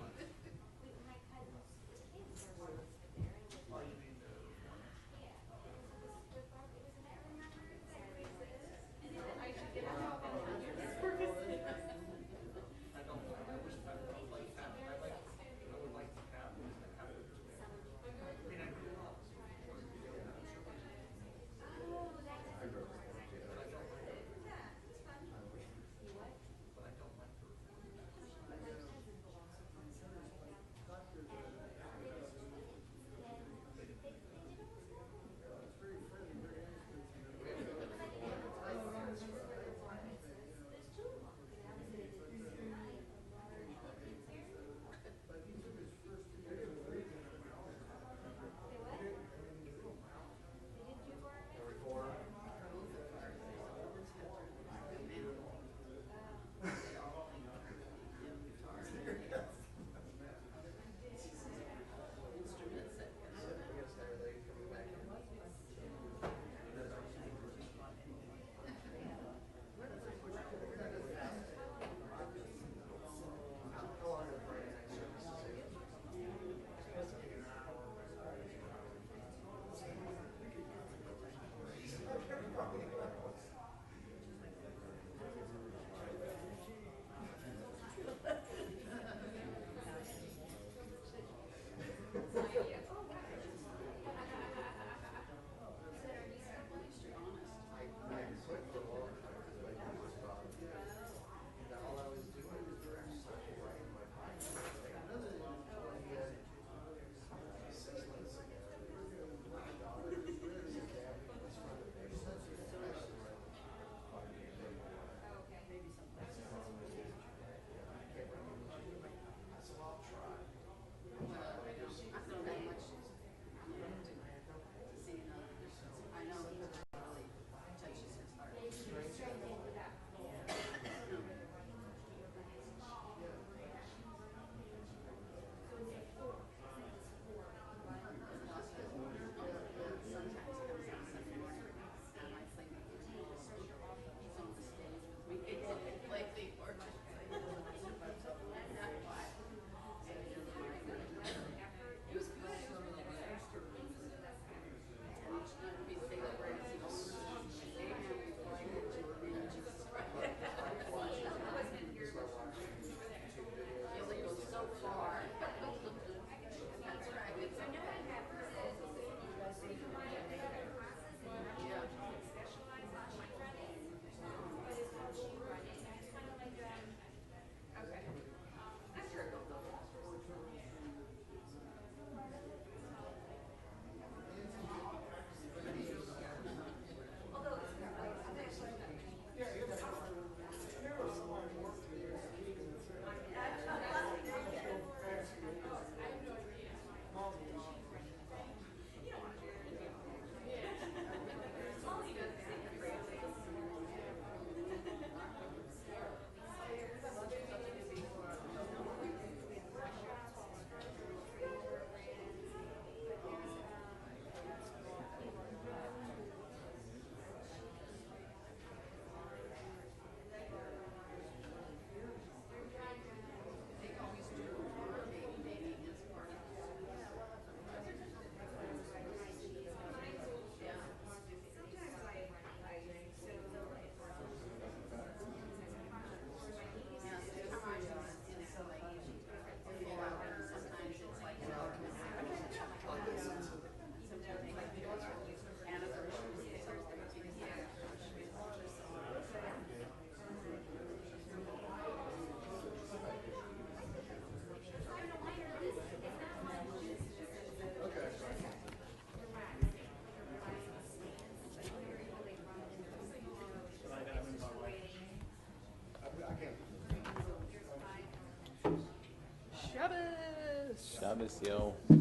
Shabbos, yo. He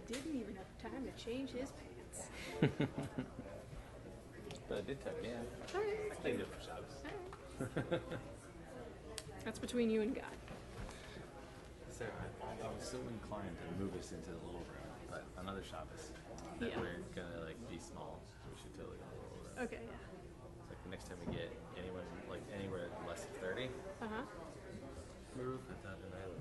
didn't even have time to change his pants. But I did tuck in. All right. I cleaned it for Shabbos. All right. That's between you and God. Sarah, I was so inclined to move us into the little room, but another Shabbos. That Yeah. we're gonna like be small. So we should totally go in the little room. Okay, yeah. It's like the next time we get anyone like anywhere less than 30, Uh-huh. move. I thought that I was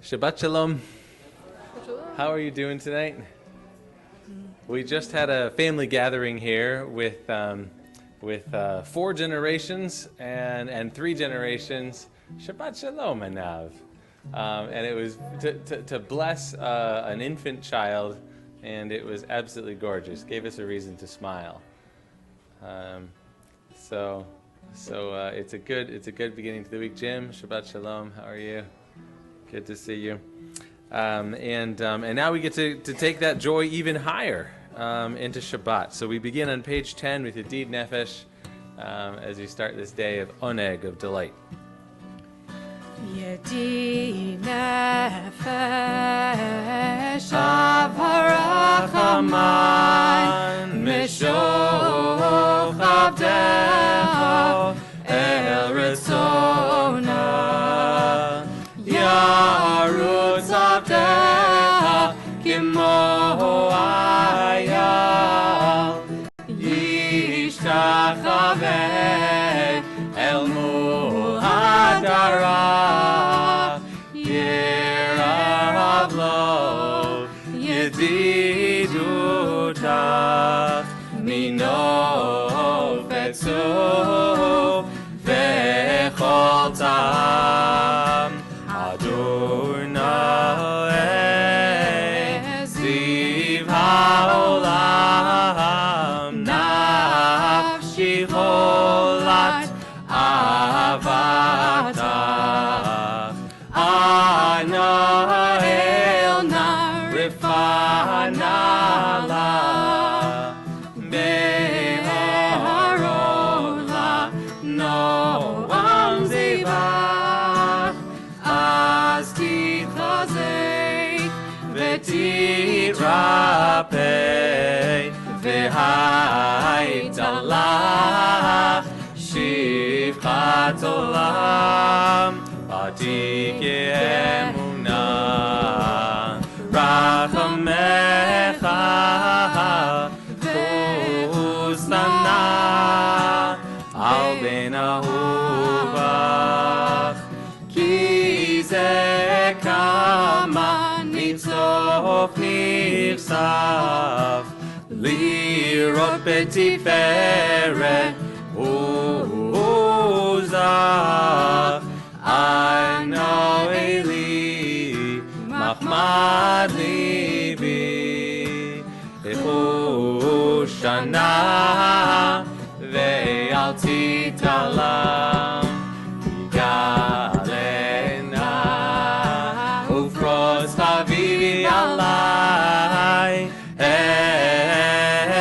Shabbat Shalom. How are you doing tonight? We just had a family gathering here with 4 generations and 3 generations. Shabbat Shalom, Anav. And it was to bless an infant child, and it was absolutely gorgeous. Gave us a reason to smile. So it's a good beginning to the week. Jim, Shabbat Shalom. How are you? Good to see you. And now we get to take that joy even higher into Shabbat. So we begin on page 10 with Yedid Nefesh as we start this day of oneg, of delight. Yedid Nefesh Av HaRachaman Mishoch Avdecha El Ritzona Yarutz Avdecha Kimo Ayal Yishtachaveh El Mul Hadara Yirav Lo Yedidutach Mino Fetzu Vechol Tam Adonai Ziv Haolam Nafshi Cholat Avatach Ana Elna Rifana La Beharola Noam Zivach Az Tichazek V'titrapei V'haitalach Shivchat Olam Atik Emunah Rachamecha Chusana Al Ben Ahuvach Ki Ze Kama Nitzof Nifsaf Lirot Betiferet Uzach Ano Eli Machmad Libi Echushana Ve'al Titalam Yigalena Ufros Havivi Alai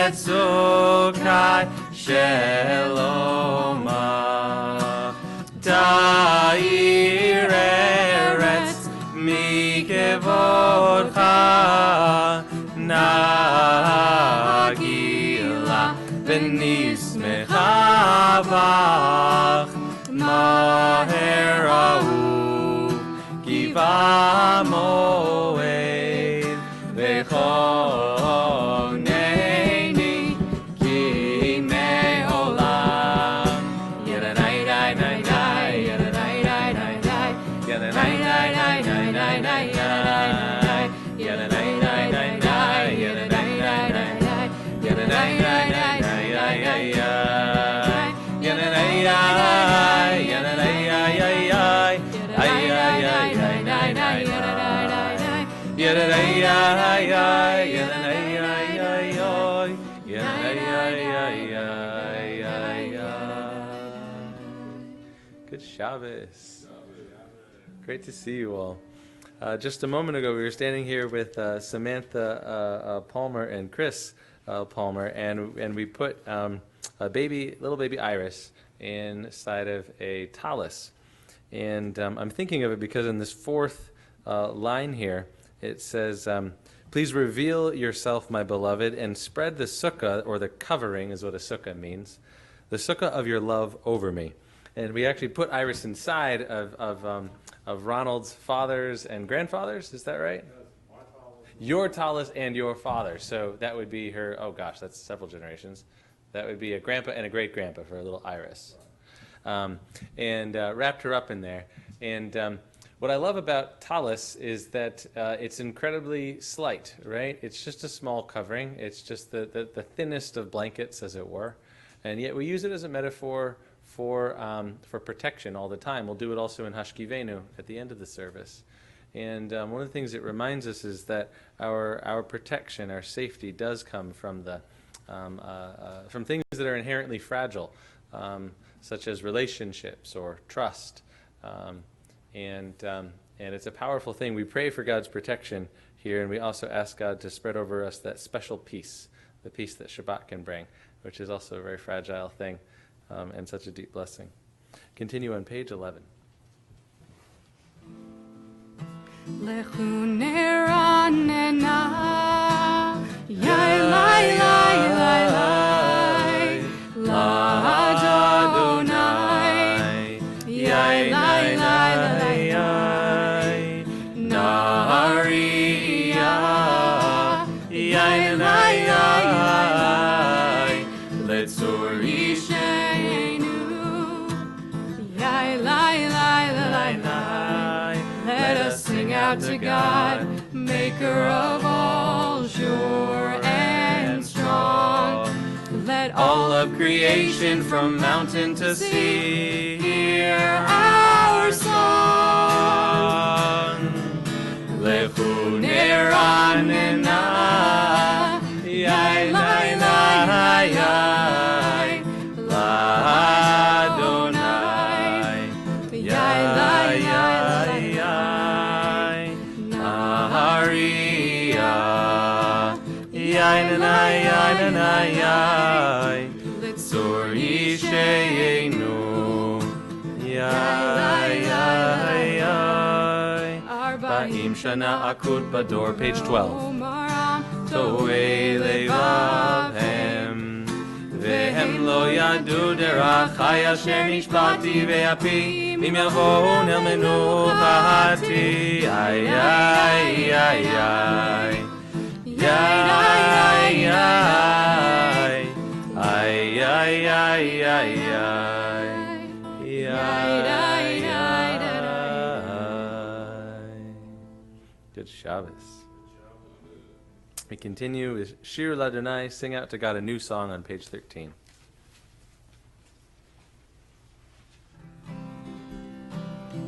Etzukai Sheloma Da'ir Eretz Mikevodcha Nagila V'nismecha Vach Maher Ahuv Giva Moed V'choneni Ki Me'olam Yadadai Dai Dai Dai Yadadai Dai Dai Dai Yadadai Dai Dai Dai Dai Dai Yadadai Dai Dai Dai Yadadai Dai Dai Dai Yadadai Dai Dai Dai Yadadai Good Shabbos. Great to see you all. Just a moment ago, we were standing here with Samantha Palmer and Chris Palmer, and we put little baby Iris inside of a tallis. And I'm thinking of it because in this fourth line here, it says, please reveal yourself, my beloved, and spread the sukkah, or the covering is what a sukkah means, the sukkah of your love over me. And we actually put Iris inside of Ronald's fathers and grandfathers, is that right? Your tallis and your father. So that would be her, oh gosh, that's several generations. That would be a grandpa and a great-grandpa for a little Iris. And wrapped her up in there. And what I love about tallis is that it's incredibly slight, right? It's just a small covering. It's just the thinnest of blankets, as it were. And yet we use it as a metaphor for protection all the time. We'll do it also in Hashkivenu at the end of the service. And one of the things it reminds us is that our protection, our safety, does come from from things that are inherently fragile, such as relationships or trust. And it's a powerful thing. We pray for God's protection here, and we also ask God to spread over us that special peace, the peace that Shabbat can bring, which is also a very fragile thing and such a deep blessing. Continue on page 11. Lechu neranena, yai lai lai lai lai, la Adonai, yai lai lai lai lai, nariya, yai lai lai lai, letzor ishenu, yai lai lai lai lai. Let us sing out to God, maker of all, sure and strong. Let all of creation from mountain to sea hear our song. Lechu neranena, yai lai lai yai, la Adonai, yai lai yai yai, nariya, yai nanai yai nanai yai, litzor yisheinu, yai yai yai. Arba'im shana akut bador, page 12. Toei levavhem, vehem lo yadu derachai asher nishbati ve'api, im yavon el menuchati, ay ay ay ay, yai ay ay ay ay ay ay ay. Good Shabbos. We continue with Shir L'Adonai, sing out to God a new song on page 13.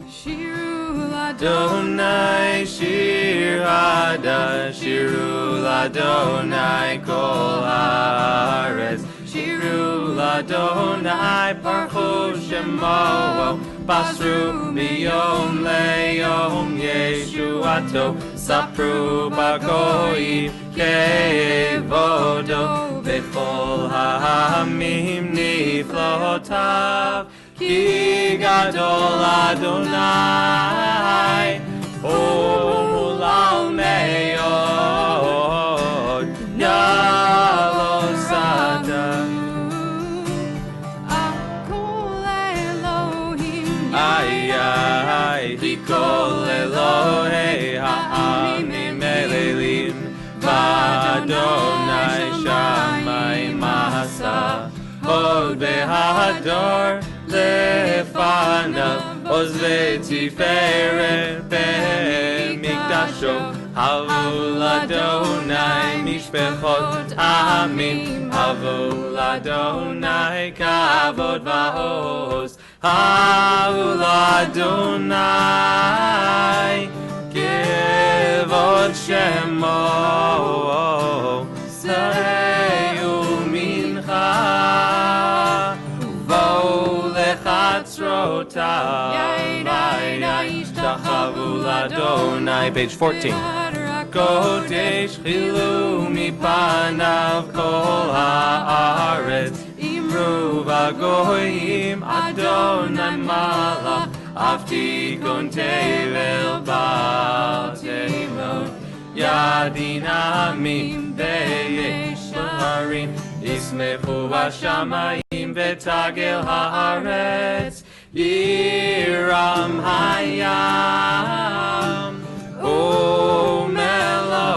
Shiru L'Adonai, Shir Hada, Shiru L'Adonai, Kol Haaretz, Shiru L'Adonai, Parchu Shemo, Basru Miyom Le'yom Yeshuato, Sapru Bagoyim Kevodo, Bechol Ha'amim Niflotav, Ki Gadol Adonai, Ulal Me'od, Yalo Sada. Akol Elohim, Ay ay, Likol Elohei Ha'amim Elelim, V'Adonai Shamai Masa, Od Behador Lefanav, Oz V'Tiferet B'Mikdasho, Havu L'Adonai Mishpechot Amim, Havu L'Adonai Kavod V'Hoz, Havu L'Adonai Kevod Shemo, Sareyu Mincha, Uvo Lechatzrotav, Yishtachavu Adonai, page 14. Kodesh chilu mipanav kol haaretz, imru v'goyim Adonai malach, avtikon tevel bal teimon, yadin amim beyesharim, ismechu hashamayim v'tagel haaretz, Yiram hayam, O Melo,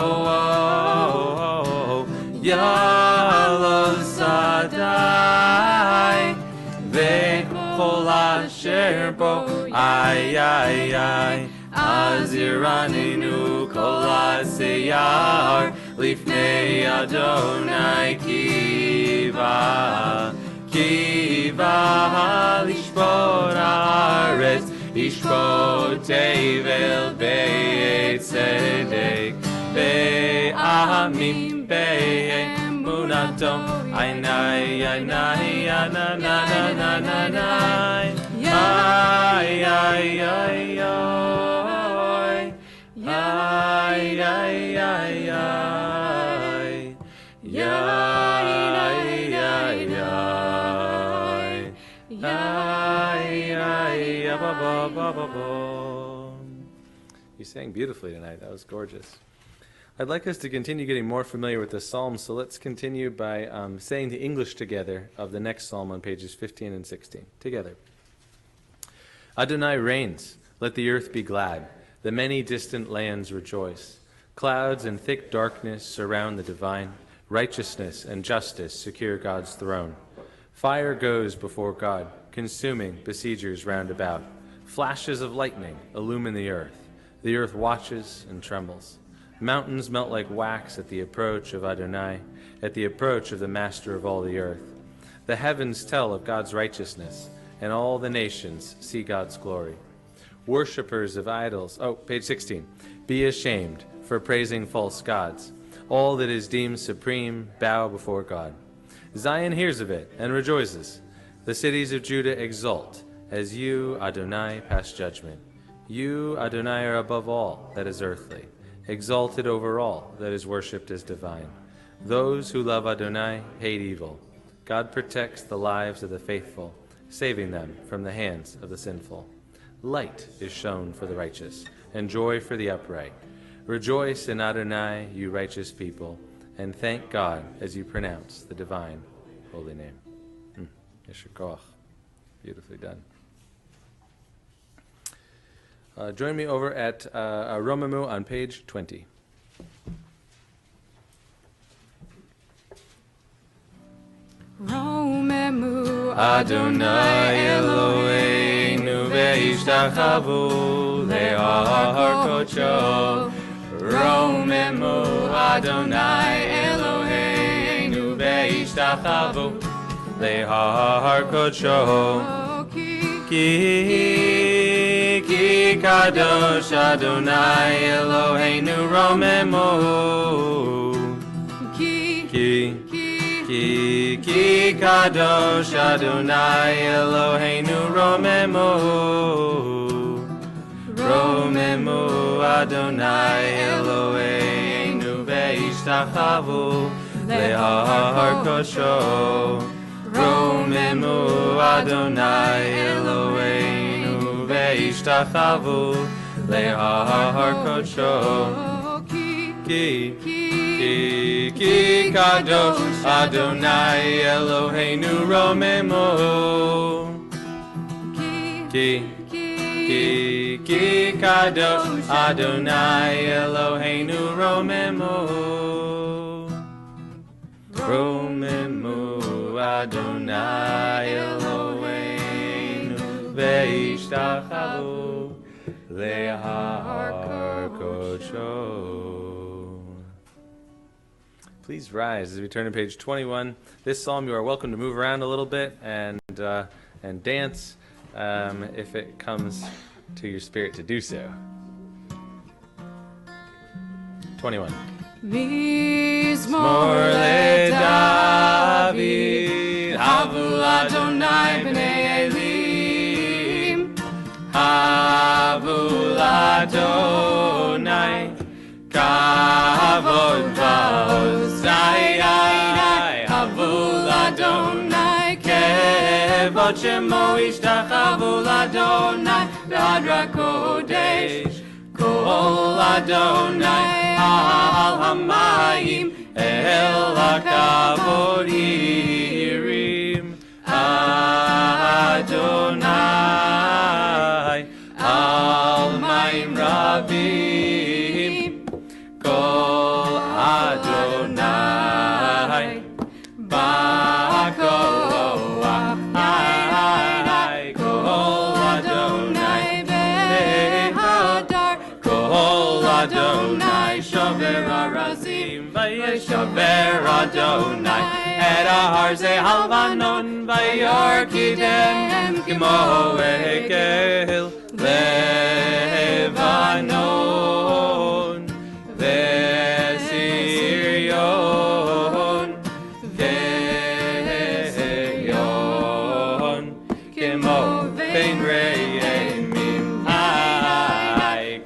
Yalo Sadai, Vechol asher bo, ay, Aziraninu kol aseyar, Lifnei Adonai kiva. Kiva lishpot haaretz, lishpot tevel be'etzedek, be'amim be'emunato, aynai, ananananananai, You sang beautifully tonight. That was gorgeous. I'd like us to continue getting more familiar with the psalm, so let's continue by saying the English together of the next psalm on pages 15 and 16. Together. Adonai reigns. Let the earth be glad. The many distant lands rejoice. Clouds and thick darkness surround the divine. Righteousness and justice secure God's throne. Fire goes before God, consuming besiegers round about. Flashes of lightning illumine the earth. The earth watches and trembles. Mountains melt like wax at the approach of Adonai, at the approach of the Master of all the earth. The heavens tell of God's righteousness, and all the nations see God's glory. Worshippers of idols, page 16, be ashamed for praising false gods. All that is deemed supreme bow before God. Zion hears of it and rejoices. The cities of Judah exult as you, Adonai, pass judgment. You, Adonai, are above all that is earthly, exalted over all that is worshipped as divine. Those who love Adonai hate evil. God protects the lives of the faithful, saving them from the hands of the sinful. Light is shown for the righteous, and joy for the upright. Rejoice in Adonai, you righteous people, and thank God as you pronounce the divine holy name. Yesher koach. Beautifully done. Join me over at Romemu on page 20. Romemu Adonai Eloheinu ve'ishtachavu le'ar kodsho. Romemu Adonai Eloheinu ve'ishtachavu le'ar kodsho. Ki kadosh Adonai Eloheinu romemu. Ki kadosh Adonai Eloheinu romemu. Romemu Adonai Eloheinu ve'ishtachavu le'ar kodsho. Romemu Adonai Eloheinu ve'ishtachavu le'ar kodsho. Ki kadosh Adonai Eloheinu romemu. Ki kadosh Adonai Eloheinu romemu. Romemu Adonai Eloheinu ve'ishtachavu le'ar kodsho. Please rise as we turn to page 21. This psalm, you are welcome to move around a little bit and dance if it comes to your spirit to do so. 21. Mizmor leDavid, havu Adonai b'nei Elim, havu Adonai kavod shemo ishtachavu l'Adonai v'adra kodesh. Kol Adonai al hamayim el hakavod yirim. Adonai al mayim rabim. Kol Adonai ba'koach. Kol Adonai behadar. Kol Adonai shover arazim. Vayeshaver Adonai et ahar ze halvanon. Vayorkidem kimo ekel Levanon. Vesirion. Veyon kimo vein re'emim.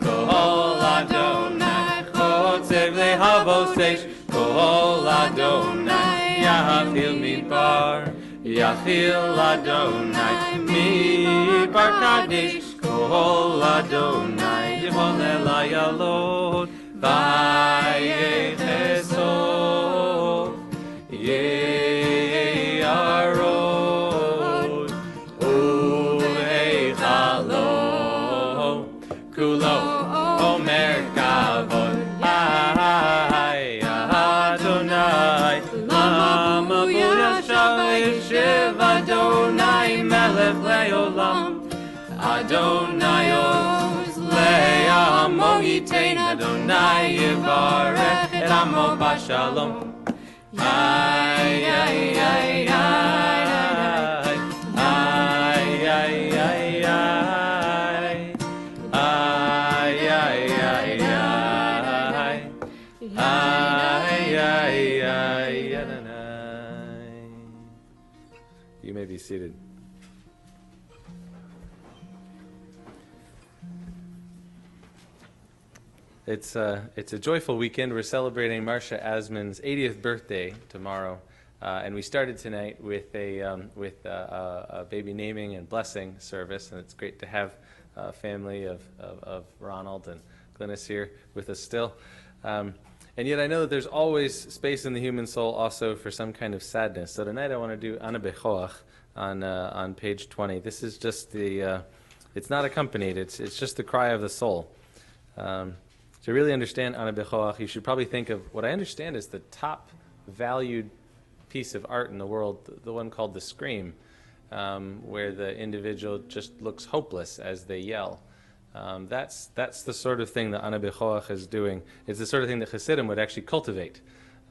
Kol Adonai chotzev lehavoseish. Kol Adonai yachil midbar. Yachil Adonai midbar kadesh. Kol Adonai yivon elayalot. Vayechesov ye'arod. U'echalo kulo omer kavod. Adonai lama buyashav Adonai melech leolam. Adonai oz le'amo yitein. Adonai yivarech et amo b'shalom. Ay, ay, ay, ay, ay, ay, ay, ay, ay, ay, ay, Adonai. You may be seated. It's a joyful weekend. We're celebrating Marsha Asman's 80th birthday tomorrow, and we started tonight with a baby naming and blessing service, and it's great to have a family of Ronald and Glynis here with us still. And yet I know that there's always space in the human soul also for some kind of sadness. So tonight I want to do Ana Bechoach on page 20. This is just it's not accompanied, it's just the cry of the soul. To really understand Ana Bechoach, you should probably think of what I understand is the top valued piece of art in the world, the one called the scream, where the individual just looks hopeless as they yell. That's the sort of thing that Ana Bechoach is doing. It's the sort of thing that Hasidim would actually cultivate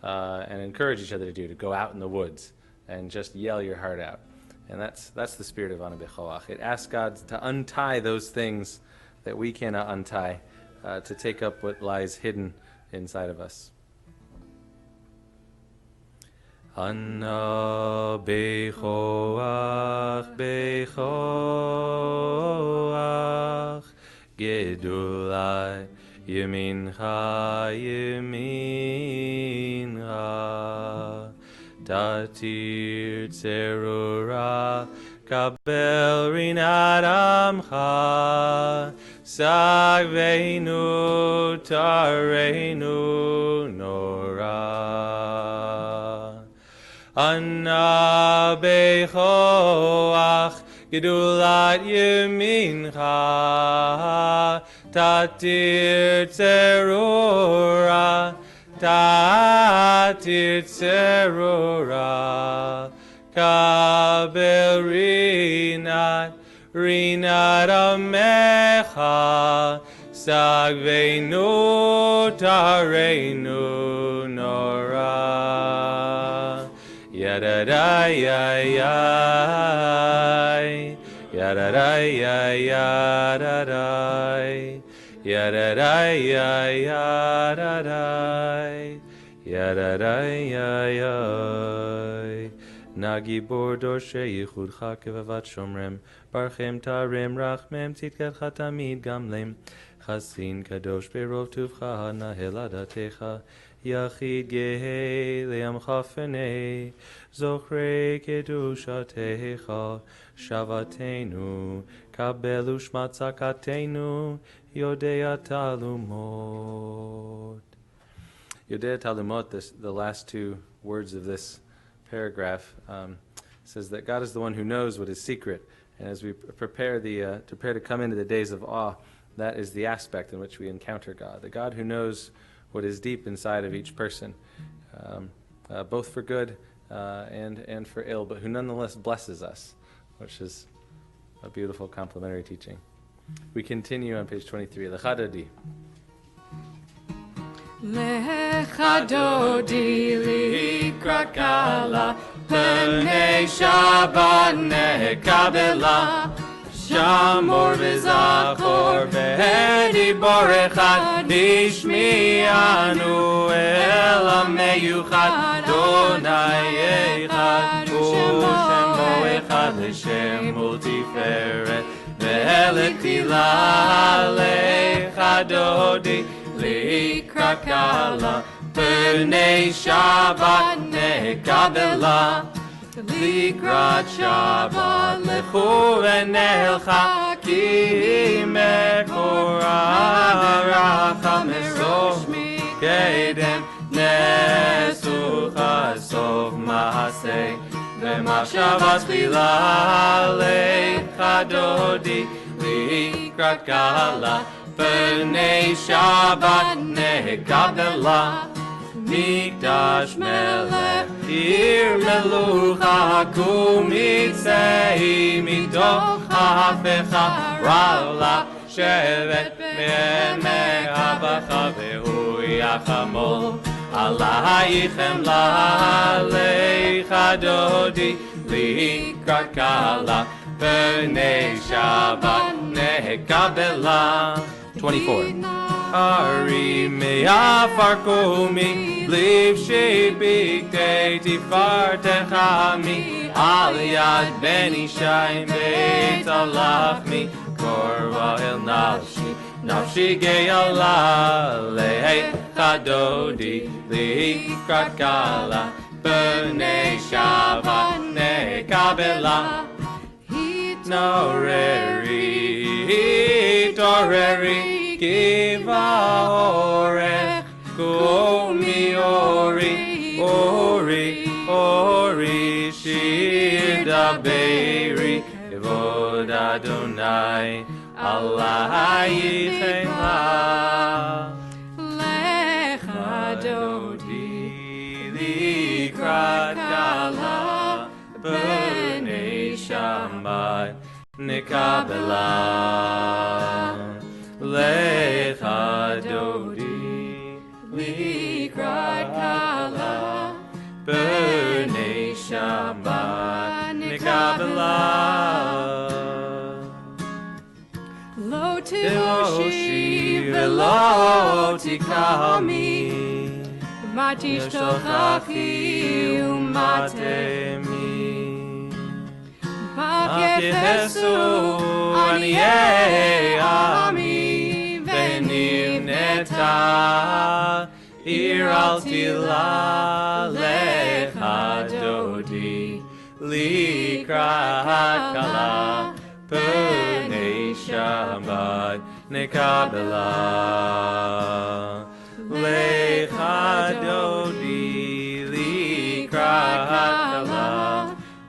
and encourage each other to do, to go out in the woods and just yell your heart out. And that's the spirit of Ana Bechoach. It asks God to untie those things that we cannot untie, to take up what lies hidden inside of us. Ana bechoach, bechoach, gedulai, yemincha, yemincha, tatir tzerura, kabel rinat amcha, sagveinu tareinu nora. Ana bechoach gedulat yemincha, tatir tzerura, tatir tzerura, kabel rinat amecha, sagveinu tareinu nora. Yadadai, yadadai, yadadai, yadadai, yadadai, yadadai, yadadai. Nagibor dorshe yichudcha kevavat shomrem, barchem tarem rachmem tzidkatcha tamid gamlem, chasin kadosh berov tuvcha nahel adatecha, יחיד גאה לעמך פני, זוכרי קדושתך, שבתנו, קבל ושמע צעקתנו, יודע תעלומות. Yodea Talumot, the last two words of this paragraph, says that God is the one who knows what is secret. And as we prepare to come into the days of awe, that is the aspect in which we encounter God. The God who knows what is deep inside of each person, both for good and for ill, but who nonetheless blesses us, which is a beautiful complementary teaching. We continue on page 23. Lecha Dodi. Lecha Dodi likrat kala, pnei Shabbat nekabela, Shamor v'zachor v'dibor echad, nishmi'anu el ha'meyuchad, Adonai echad, u'shemo echad l'shem u'tiferet, ve'letila lecha Dodi, likrat kala, pnei Shabbat nekabela, likrat Shabbat lechu v'nelcha, ki mekoraracha mesoch kedem nesucha sof maaseh v'machshava tchila lecha Dodi, likrat kala, pnei Shabbat nekabela, Mikdash melech ir melucha, kumitzei mitoch ha'afecha, ra'la shevet me'emek habacha, ve'hu yachamol alaychem la'alecha Dodi, likrat kala, pnei Shabbat nekabela. 24. Ari me'afar komi, livshei bigdei tifartechami, al yad ben ishai beit alachmi, korva el nafshi, nafshi ge'ala, lecha Dodi, likrat kala, pnei Shabbat nekabela, Toreri, Kiva orech, Komi ori, shir daberi, Kevod Adonai, Alaychem lecha Dodi, likrat kala, pnei Shabbat nekabela, lecha Dodi, likrat kala, pnei Shabbat nekabela. Lo tiloshi velo tikami, matishtochachi umatemi, Yehesu aniei ami, v'nivneta ir al tila, lecha Dodi, likrat kala, pnei Shabbat nekabela, lecha Dodi, likrat kala,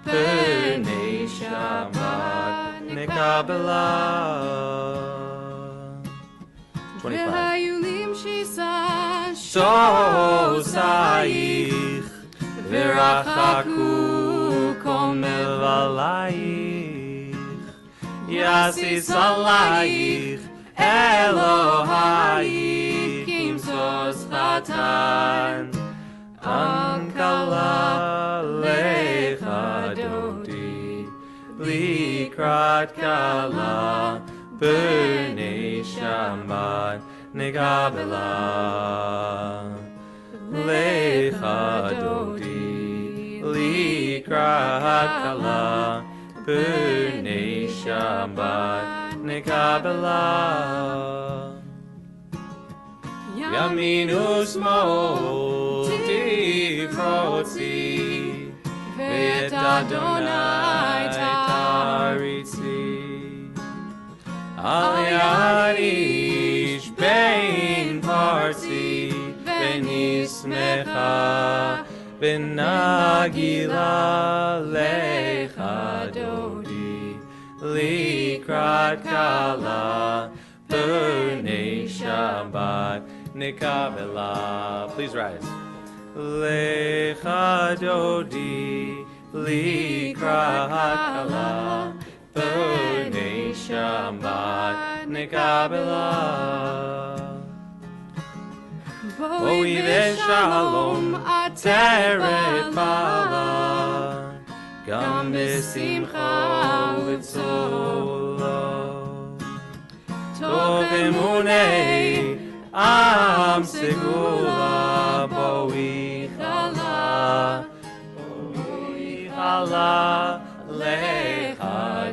pnei Shabbat nekabela. 25. Sosaich v'rachaku kol melvalayich, yasis alayich Elohayich kimsos chatan, ankala lecha Dodi, likrat kala, pnei Shabbat nekabela, lecha Dodi, likrat kala, pnei Shabbat nekabela. ימין ושמאל תפרוצי, ואת אדוני תריצי. אל יד איש בין פרצי, ונשמחה ונגילה לך דודי, לקראת כלה בני שבת נקבלה. Please rise. לך דודי, לקראת כלה בני שבת נקבלה. בואי בשלום עטרת בעלה, גם בשמחה ובצולה. טוב אמוני עם סגולה, בואי חלה, בואי חלה לך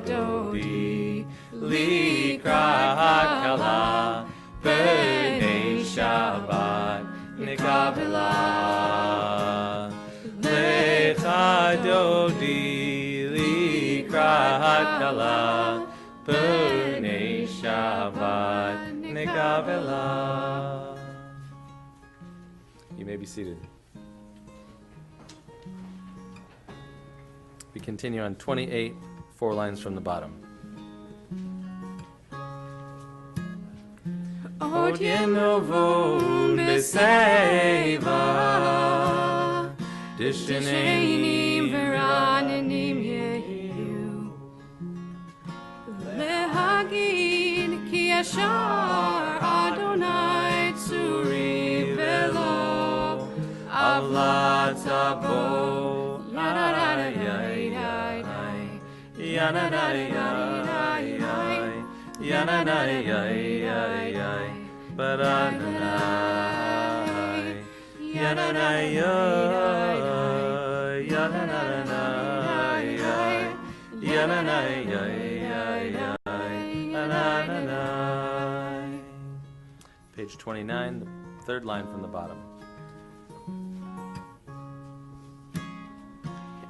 דודי, לקראת כלה בני שבת נקבלה. לך דודי, לקראת כלה בני שבת נקבלה. You may be seated. We continue on 28, 4 lines from the bottom. עוד ינובון בשיבה, דשנים ורעננים יהיו, להגיד כי ישר אדוני צורי ולא עוולת בו. But Adonai, Adonai, Adonai. Page 29, the third line from the bottom.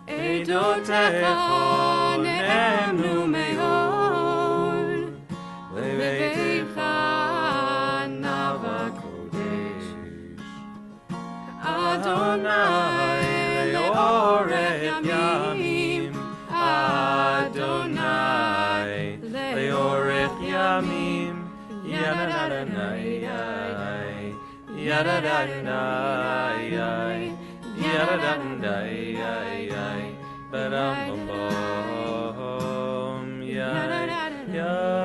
Eidotecha nemnu meod, levetecha Adonai leorech yamim, Adonai leorech yamim, Yadadadonai, Yadadadonai, Yadadadonai, Badam-bum-bum, Yadadadonai.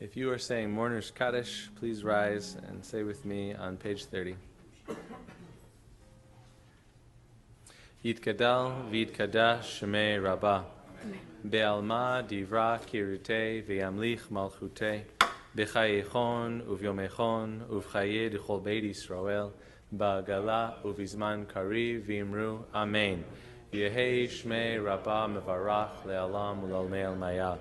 If you are saying Mourner's Kaddish, please rise and say with me on page 30. Yitkadal v'yitkadash shemei Rabbah, be'alma divra kirute ve'yamlich malchute, b'chayechon uvyomechon uv'chaye d'chol beit Yisrael, ba'gala uv'izman kariv v'imru Amen. Yehei Shmei Rabbah Mevarach Le'alam U'Lalmei Al-Maya.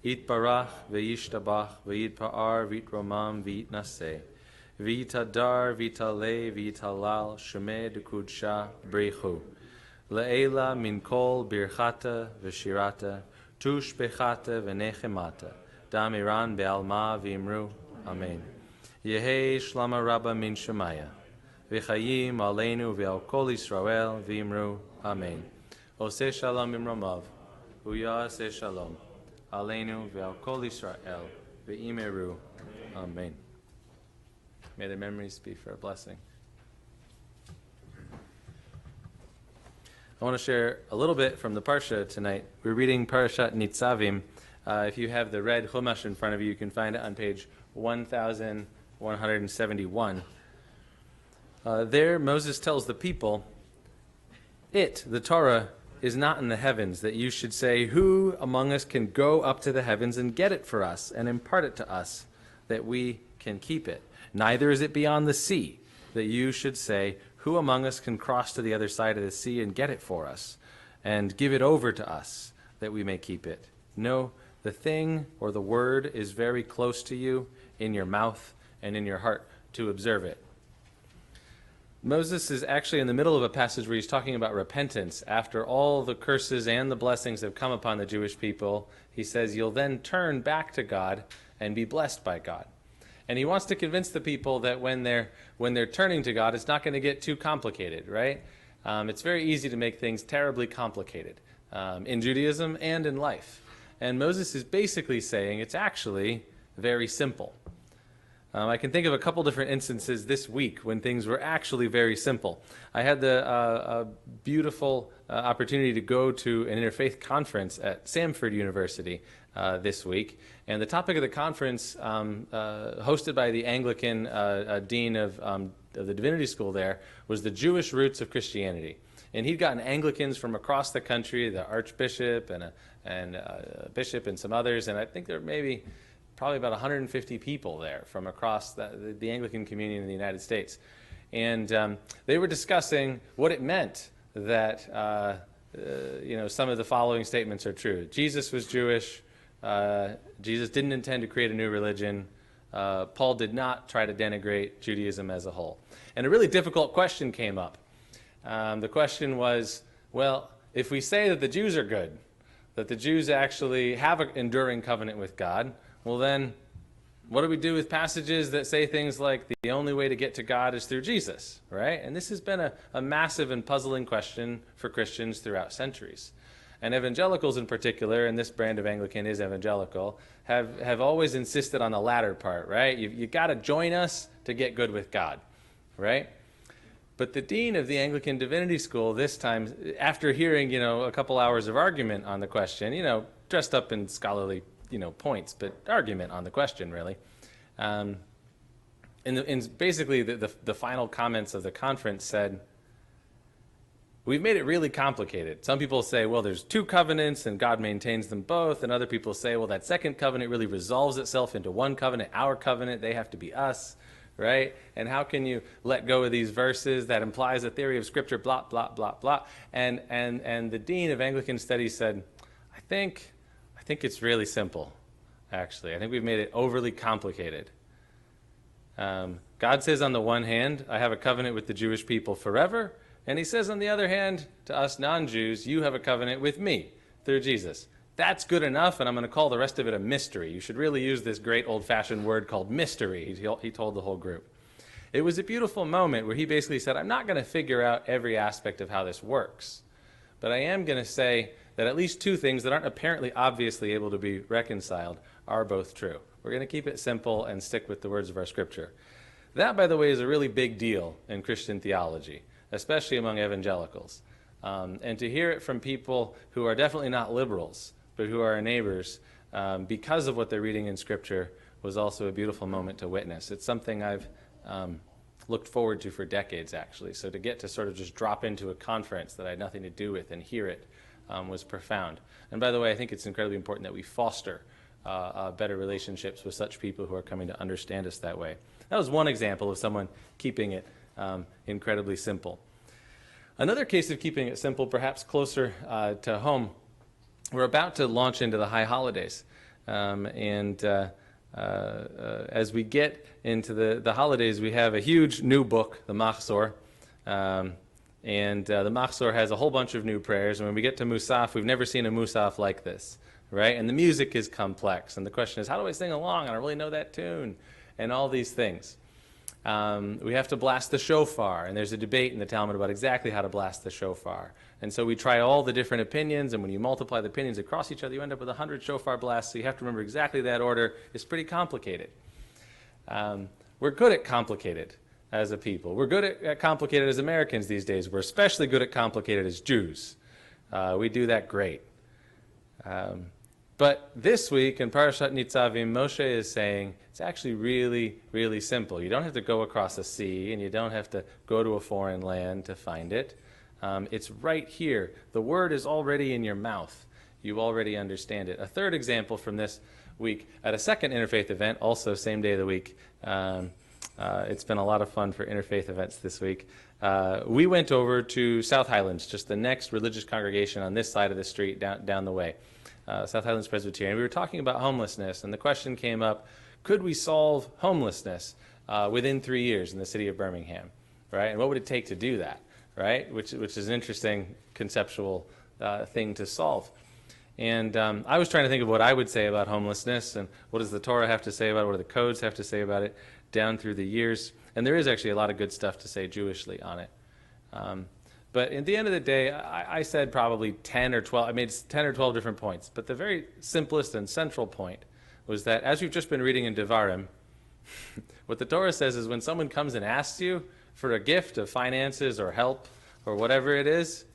Yitbarach V'yishtabach V'yitpa'ar V'yitromam V'yitnaseh. V'yitadar V'yitaleh V'yitalal Shemei D'Kudsha Breichu. Le'ela Min Kol Birchata V'shirata Tush Bechata V'nechemata. Damiran Be'alma V'imru. Amen. Yehei Shlama Rabbah Min Shemaya. V'chayim Aleinu V'al Kol Yisrael V'imru. Amen. Oseh Shalom Imromav, Uyaseh Shalom, Aleinu Ve'al Kol Yisrael, Ve'imeru. Amen. May their memories be for a blessing. I want to share a little bit from the Parsha tonight. We're reading Parshat Nitzavim. If you have the red Chumash in front of you, you can find it on page 1171. There, Moses tells the people, the Torah, is not in the heavens, that you should say, who among us can go up to the heavens and get it for us and impart it to us, that we can keep it? Neither is it beyond the sea, that you should say, who among us can cross to the other side of the sea and get it for us, and give it over to us, that we may keep it? No, the thing or the word is very close to you, in your mouth and in your heart, to observe it. Moses is actually in the middle of a passage where he's talking about repentance. After all the curses and the blessings have come upon the Jewish people, he says, you'll then turn back to God and be blessed by God. And he wants to convince the people that when they're turning to God, it's not going to get too complicated, right? It's very easy to make things terribly complicated in Judaism and in life. And Moses is basically saying it's actually very simple. I can think of a couple different instances this week when things were actually very simple. I had the beautiful opportunity to go to an interfaith conference at Samford University this week. And the topic of the conference, hosted by the Anglican dean of the divinity school there, was the Jewish roots of Christianity. And he'd gotten Anglicans from across the country, the archbishop and a bishop and some others. And I think there were probably about 150 people there from across the Anglican community in the United States. And they were discussing what it meant that some of the following statements are true. Jesus was Jewish. Jesus didn't intend to create a new religion. Paul did not try to denigrate Judaism as a whole. And a really difficult question came up. The question was, well, if we say that the Jews are good, that the Jews actually have an enduring covenant with God, well then, what do we do with passages that say things like the only way to get to God is through Jesus, right? And this has been a massive and puzzling question for Christians throughout centuries. And evangelicals in particular, and this brand of Anglican is evangelical, have always insisted on the latter part, right? You got to join us to get good with God, right? But the dean of the Anglican Divinity School this time, after hearing, a couple hours of argument on the question, dressed up in scholarly, points, but argument on the question, really. And basically, the final comments of the conference said, we've made it really complicated. Some people say, well, there's two covenants and God maintains them both. And other people say, well, that second covenant really resolves itself into one covenant, our covenant, they have to be us, right? And how can you let go of these verses that implies a theory of Scripture, blah, blah, blah, blah. And the dean of Anglican Studies said, I think it's really simple, actually. I think we've made it overly complicated. God says on the one hand, I have a covenant with the Jewish people forever. And he says on the other hand, to us non-Jews, you have a covenant with me through Jesus. That's good enough, and I'm going to call the rest of it a mystery. You should really use this great old-fashioned word called mystery, he told the whole group. It was a beautiful moment where he basically said, I'm not going to figure out every aspect of how this works, but I am going to say that at least two things that aren't apparently obviously able to be reconciled are both true. We're going to keep it simple and stick with the words of our Scripture. That, by the way, is a really big deal in Christian theology, especially among evangelicals. And to hear it from people who are definitely not liberals, but who are our neighbors, because of what they're reading in Scripture, was also a beautiful moment to witness. It's something I've looked forward to for decades, actually. So to get to sort of just drop into a conference that I had nothing to do with and hear it was profound. And by the way, I think it's incredibly important that we foster better relationships with such people who are coming to understand us that way. That was one example of someone keeping it incredibly simple. Another case of keeping it simple, perhaps closer to home, we're about to launch into the high holidays. As we get into the holidays, we have a huge new book, the Machzor. The Machzor has a whole bunch of new prayers. And when we get to Musaf, we've never seen a Musaf like this, right? And the music is complex. And the question is, how do I sing along? I don't really know that tune. And all these things. We have to blast the shofar, and there's a debate in the Talmud about exactly how to blast the shofar. And so we try all the different opinions, and when you multiply the opinions across each other, you end up with 100 shofar blasts, so you have to remember exactly that order. It's pretty complicated. We're good at complicated as a people. We're good at complicated as Americans these days. We're especially good at complicated as Jews. We do that great. But this week in Parshat Nitzavim, Moshe is saying it's actually really, really simple. You don't have to go across a sea, and you don't have to go to a foreign land to find it. It's right here. The word is already in your mouth. You already understand it. A third example from this week, at a second interfaith event, also same day of the week. It's been a lot of fun for interfaith events this week. we went over to South Highlands, just the next religious congregation on this side of the street down the way, South Highlands Presbyterian. We were talking about homelessness, and the question came up, could we solve homelessness within 3 years in the city of Birmingham, right? And what would it take to do that, right? Which is an interesting conceptual thing to solve. And I was trying to think of what I would say about homelessness and what does the Torah have to say about it, what do the codes have to say about it down through the years. And there is actually a lot of good stuff to say Jewishly on it. But at the end of the day, I said probably 10 or 12, I made 10 or 12 different points. But the very simplest and central point was that as we've just been reading in Devarim, what the Torah says is when someone comes and asks you for a gift of finances or help or whatever it is,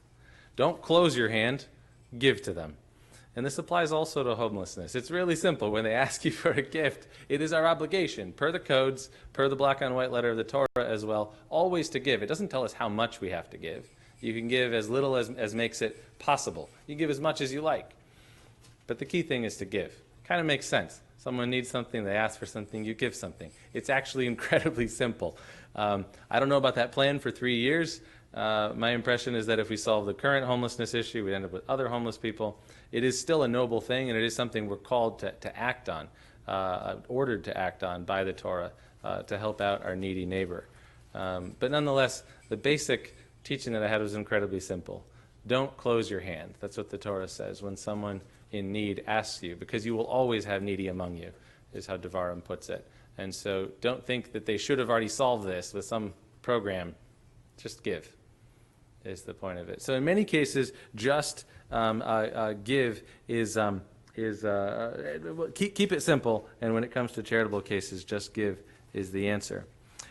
don't close your hand, give to them. And this applies also to homelessness. It's really simple. When they ask you for a gift, it is our obligation, per the codes, per the black on white letter of the Torah as well, always to give. It doesn't tell us how much we have to give. You can give as little as makes it possible. You give as much as you like. But the key thing is to give. Kind of makes sense. Someone needs something, they ask for something, you give something. It's actually incredibly simple. I don't know about that plan for 3 years. My impression is that if we solve the current homelessness issue, we end up with other homeless people. It is still a noble thing, and it is something we're called to act on, ordered to act on by the Torah to help out our needy neighbor. But nonetheless, the basic teaching that I had was incredibly simple. Don't close your hand. That's what the Torah says when someone in need asks you, because you will always have needy among you, is how Devarim puts it. And so don't think that they should have already solved this with some program. Just give is the point of it. So in many cases, just give is keep it simple, and when it comes to charitable cases, just give is the answer.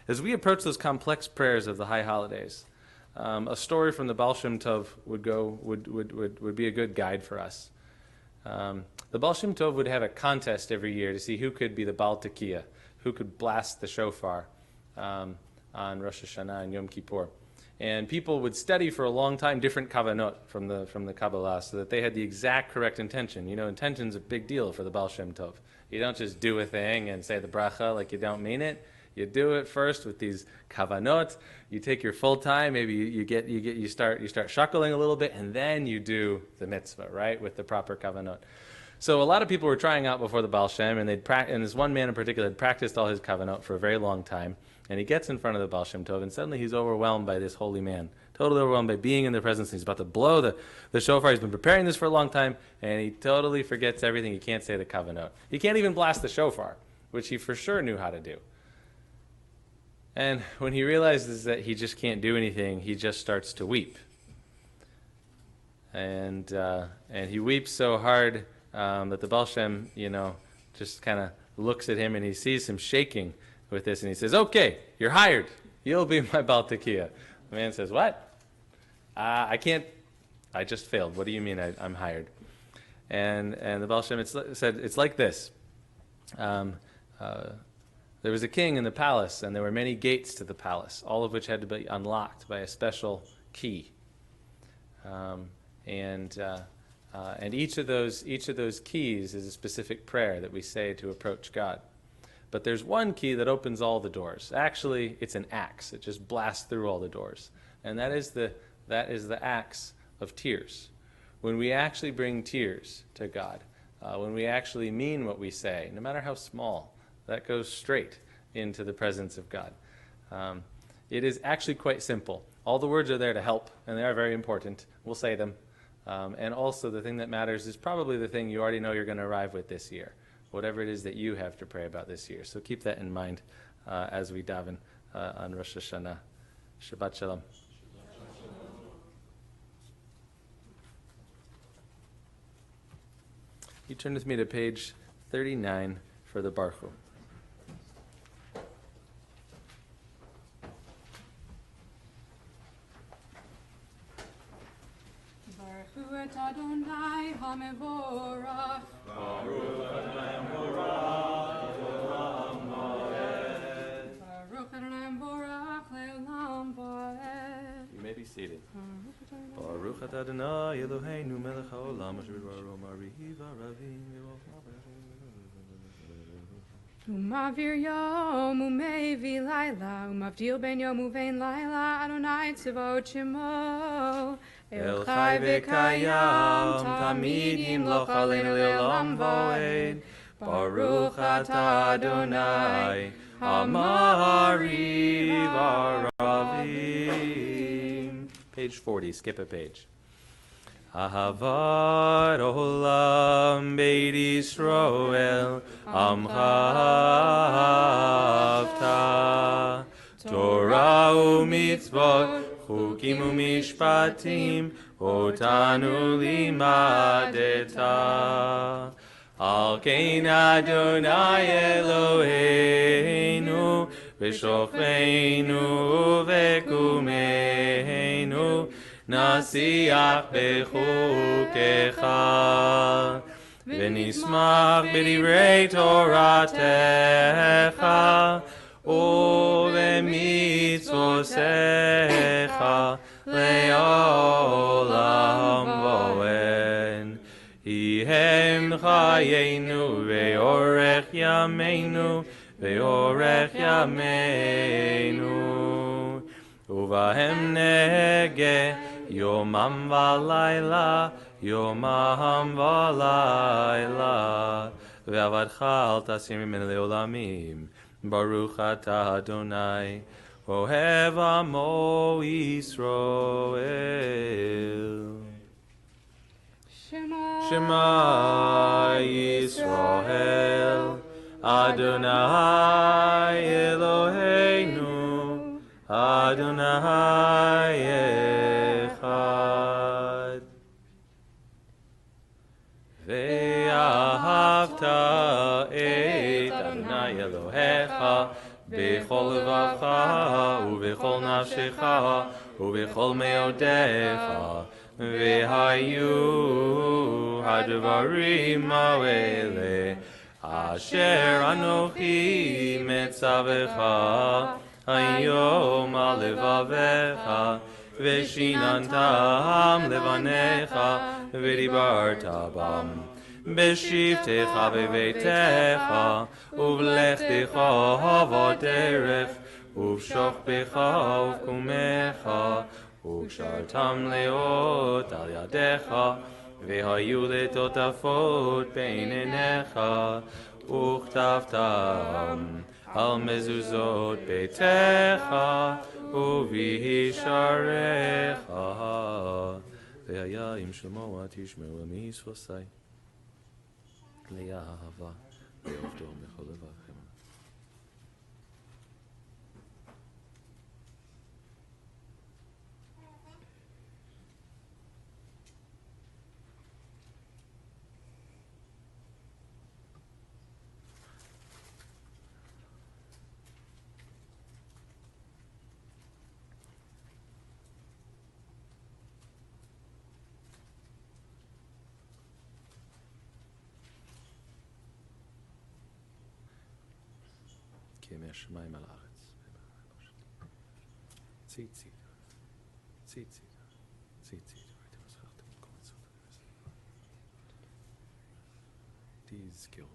As we approach those complex prayers of the high holidays, a story from the Baal Shem Tov would be a good guide for us. The Baal Shem Tov would have a contest every year to see who could be the Baal Tekiah, who could blast the shofar on Rosh Hashanah and Yom Kippur. And people would study for a long time different kavanot from the Kabbalah so that they had the exact correct intention. You know, intention's a big deal for the Baal Shem Tov. You don't just do a thing and say the bracha like you don't mean it. You do it first with these kavanot. You take your full time. Maybe you start shuckling a little bit, and then you do the mitzvah, right, with the proper kavanot. So a lot of people were trying out before the Baal Shem, and and this one man in particular had practiced all his kavanot for a very long time. And he gets in front of the Baal Shem Tov, and suddenly he's overwhelmed by this holy man, totally overwhelmed by being in their presence. He's about to blow the shofar. He's been preparing this for a long time, and he totally forgets everything. He can't say the kavanot. He can't even blast the shofar, which he for sure knew how to do. And when he realizes that he just can't do anything, he just starts to weep. And he weeps so hard that the Baal Shem, just kind of looks at him, and he sees him shaking with this, and he says, "Okay, you're hired. You'll be my Baal Tekiah." The man says, "What? I can't. I just failed. What do you mean I'm hired?" And the Baal Shem said, "It's like this. There was a king in the palace, and there were many gates to the palace, all of which had to be unlocked by a special key. And each of those keys is a specific prayer that we say to approach God. But there's one key that opens all the doors. Actually, it's an axe. It just blasts through all the doors, and that is the axe of tears. When we actually bring tears to God, when we actually mean what we say, no matter how small, that goes straight into the presence of God. It is actually quite simple. All the words are there to help, and they are very important. We'll say them. And also the thing that matters is probably the thing you already know you're going to arrive with this year, whatever it is that you have to pray about this year. So keep that in mind as we daven on Rosh Hashanah. Shabbat Shalom. You turn with me to page 39 for the Baruch Hu. Baruch Adonai HaMevorach. Baruch Adonai HaMevorach, Olam Moed. Baruch Adonai HaMevorach, Le'olam Vaed. You may be seated. Baruch Adonai Eloheinu melech haolam asher b'dvaro mariv haravim. Umavir yom umevi laila, umavdil ben yom uvein laila, Adonai tzivot shemo. El chai v'kayam, tamid yimloch aleinu le'olam va'ed. Baruch atah Adonai, Hamariv Aravim. Page 40, skip a page. Ahavat olam beit Yisroel, Amcha avta. Torah u'mitzvot, chukim u'mishpatim, otanu limadeta. Al kein Adonai Eloheinu, v'shochveinu v'kumeinu, nasiach bechukecha, v'nismach b'divrei Toratecha, u'b'mitzvosecha le'olam vo'en. Ihem chayenu ve'orech yameinu ve'orech yameinu uvahem nege yomam v'layla yomam v'layla ve'avadcha al tasir min le'olamim Baruch atah Adonai ohev amo Yisroel. Shema Yisrael, Adonai Eloheinu, Adonai Echad. Ve'ahavta et Adonai Elohecha, bechol levacha, uvechol nafshecha, uvechol meodecha, Vehayu hadvarim ha'ele asher anochi metzavecha hayom alevavecha veshinantam levanecha v'dibarta bam b'shivtecha v'veitecha uvlechtecha havoderech uv'shochbecha uv'kumecha Ukshartam leot al yadecha, vehayu letotafot beinenecha, uchtavtam al mezuzot beitecha, uvihisharecha, ve'haya im shemoa tishmeu mi'isvosai, le'ahava, ve'ovdom bechol levavchem. מהשמיים על הארץ. ציד ציד. ציד ציד. ציד ציד. תזכרו.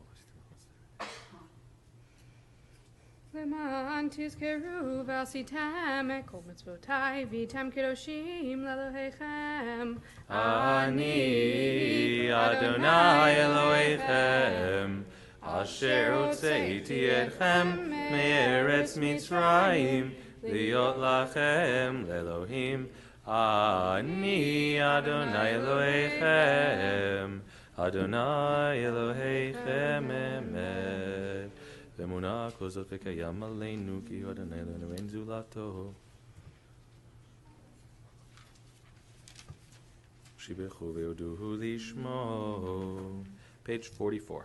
למען תזכרו ועשיתם את כל מצוותיי והייתם קדושים לאלוהיכם. אני אדוני אלוהיכם אשר הוצאתי אתכם מארץ מצרים להיות לכם לאלוהים. אני אדוני אלוהיכם אדוני אלוהיכם אמת. ואמונה כל זאת וקיים עלינו כי הוא אדוני אלוהינו אין זולתו. שיבחו ויודוהו לשמו. Page 44.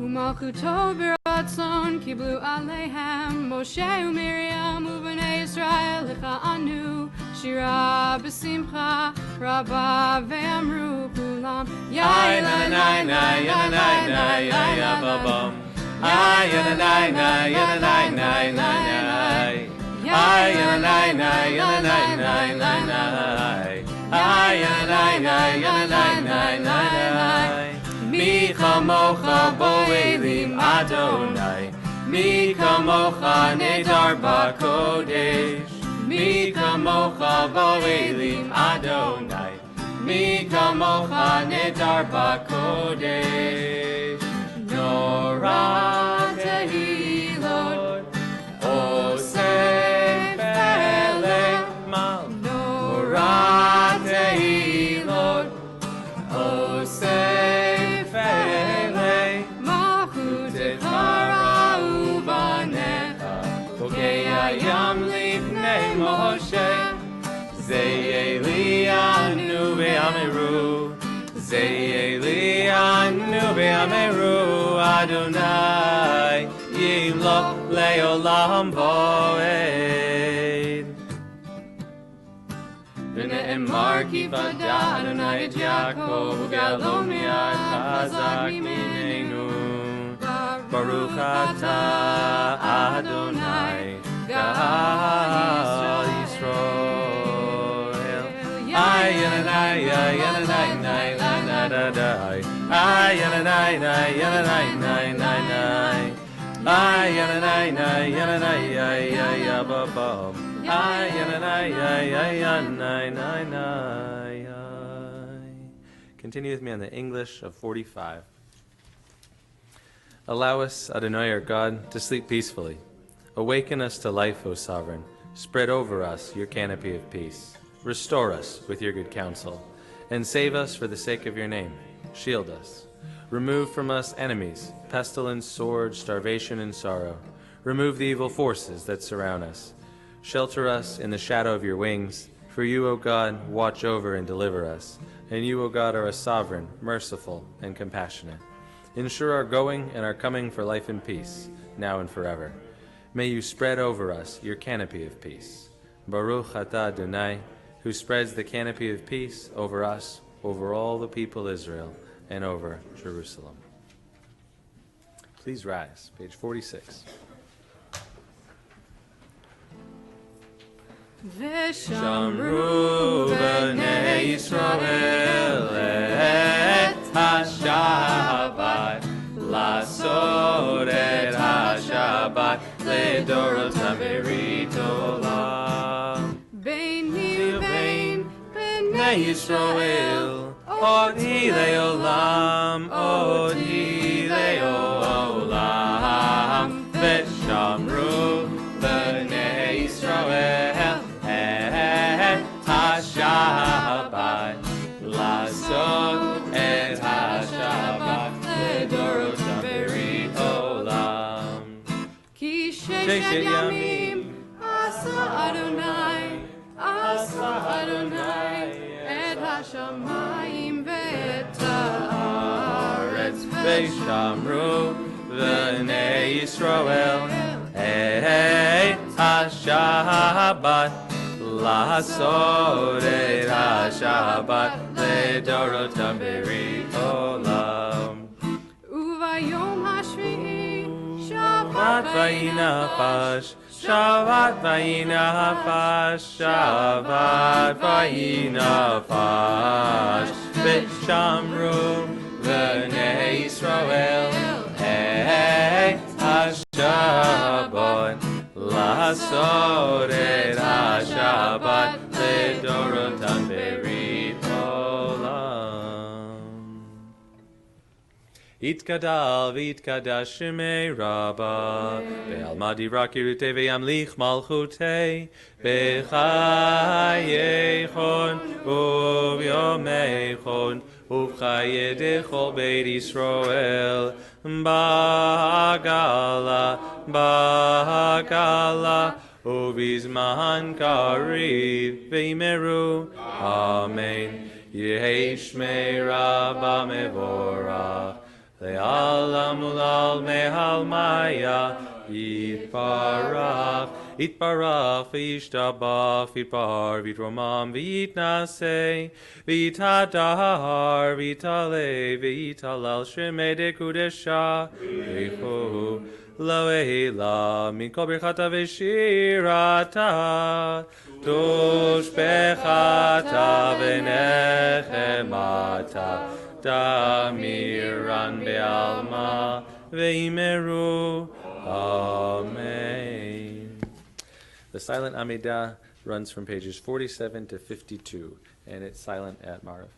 ומלכותו ברצון קיבלו עליהם משה ומרים ובני ישראל לכענו שירה בשמחה רבה ואמרו כולם יאי לה לה לה לה לה לה לה לה בבם יאי לה לה לה לה לה לה לה יאי לה לה לה לה לה לה לה יאי לה Mi kamocha bo'elim Adonai. Mi kamocha nedar b'kodesh. Mi kamocha bo'elim Adonai. Mi kamocha nedar b'kodesh. Norah tehi Lord, oseh peleh mal. Norah tehi Lord, oseh peleh. Mahutecha ubanecha, bogei hayam lifnei Moshe. Zei Elianu ve'ameru, Zei Elianu ve'ameru, Adonai yimloch le'olam bo'ed. V'ne'emar ki fada Adonai et Yaakov, u'galo mi'ad chazak minenu. Baruch atah Adonai Gal Yisrael. Ay yananai yananai nai la da da da. Ay yananai nai yananai nai nai nai. Ay yananai nai yananai ay ay ba ba. Ay yananai ay ay nai nai nai. Continue with me on the English of 45. Allow us, Adonai our God, to sleep peacefully. Awaken us to life, O Sovereign. Spread over us your canopy of peace. Restore us with your good counsel, and save us for the sake of your name. Shield us. Remove from us enemies, pestilence, sword, starvation, and sorrow. Remove the evil forces that surround us. Shelter us in the shadow of your wings, for you, O God, watch over and deliver us. And you, O God, are a sovereign, merciful, and compassionate. Ensure our going and our coming for life and peace, now and forever. May you spread over us your canopy of peace. Baruch atah Adonai, who spreads the canopy of peace over us, over all the people of Israel, and over Jerusalem. Please rise, page 46. V'shamru b'nei Yisrael et ha-Shabbat, lasod et ha-Shabbat, le'dorotam berit olam. Beini u'bein b'nei Yisrael, od hi le'olam, od hi le'olam. V'shamru b'nei Yisrael ha-Shabbat, lasod et ha-Shabbat, le'dorotam berit olam. Ki sheshet yamim asa Adonai et ha-shamayim ve'et haaretz. Ve'shamru b'nei Yisrael et ha-Shabbat, lasod et ha-Shabbat, le'dorotam berit olam. Uvayom hashvi'i Shabbat vayinafash, Shabbat vayinafash, Shabbat vayinafash. V'shamru b'nei Yisrael et ha-Shabbat, lasod et ha-Shabbat, le'dorotam berit olam. Yitkadal v'yitkadash shemei Rabbah, ve'alma dibra kirutei ve'yamlich malchutei, b'chayeichon u'v'yomeichon, u'v'chayei chol beit Yisrael, ba'gala, ובזמן קריב וימרו, אמן. יהי שמי רבה מבורך, לעלם ולעלמי יתברך, יתברך וישתבח, ויתפאר ויתרומם ויתנשא, ויתהדר ויתעלה, ויתהלל שמי דקודשה, ויכו לא אלה מכל ברכתה ושירתה, תושבחתה ונשמתה. lechem ata damiran be'alma ve'imeru. Amen. The silent Amidah runs from pages 47 to 52, and it's silent at Marav.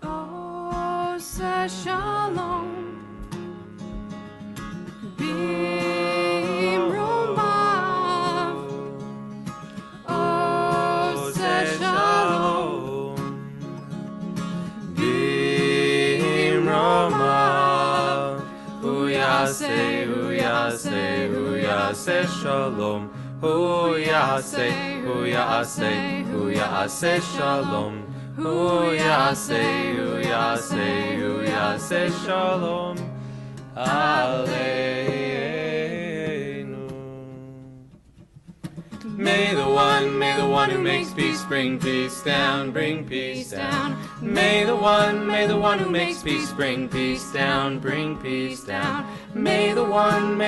Ose shalom bimromav. Ose shalom bimromav. Hu yaseh, hu yaseh, hu yaseh shalom. Hu yaseh, hu yaseh, hu yaseh shalom. Hu yaseh, hu yaseh, hu yaseh shalom aleinu. May the one who makes peace bring peace down, bring peace down. May the one who makes peace bring peace down, bring peace down. May the one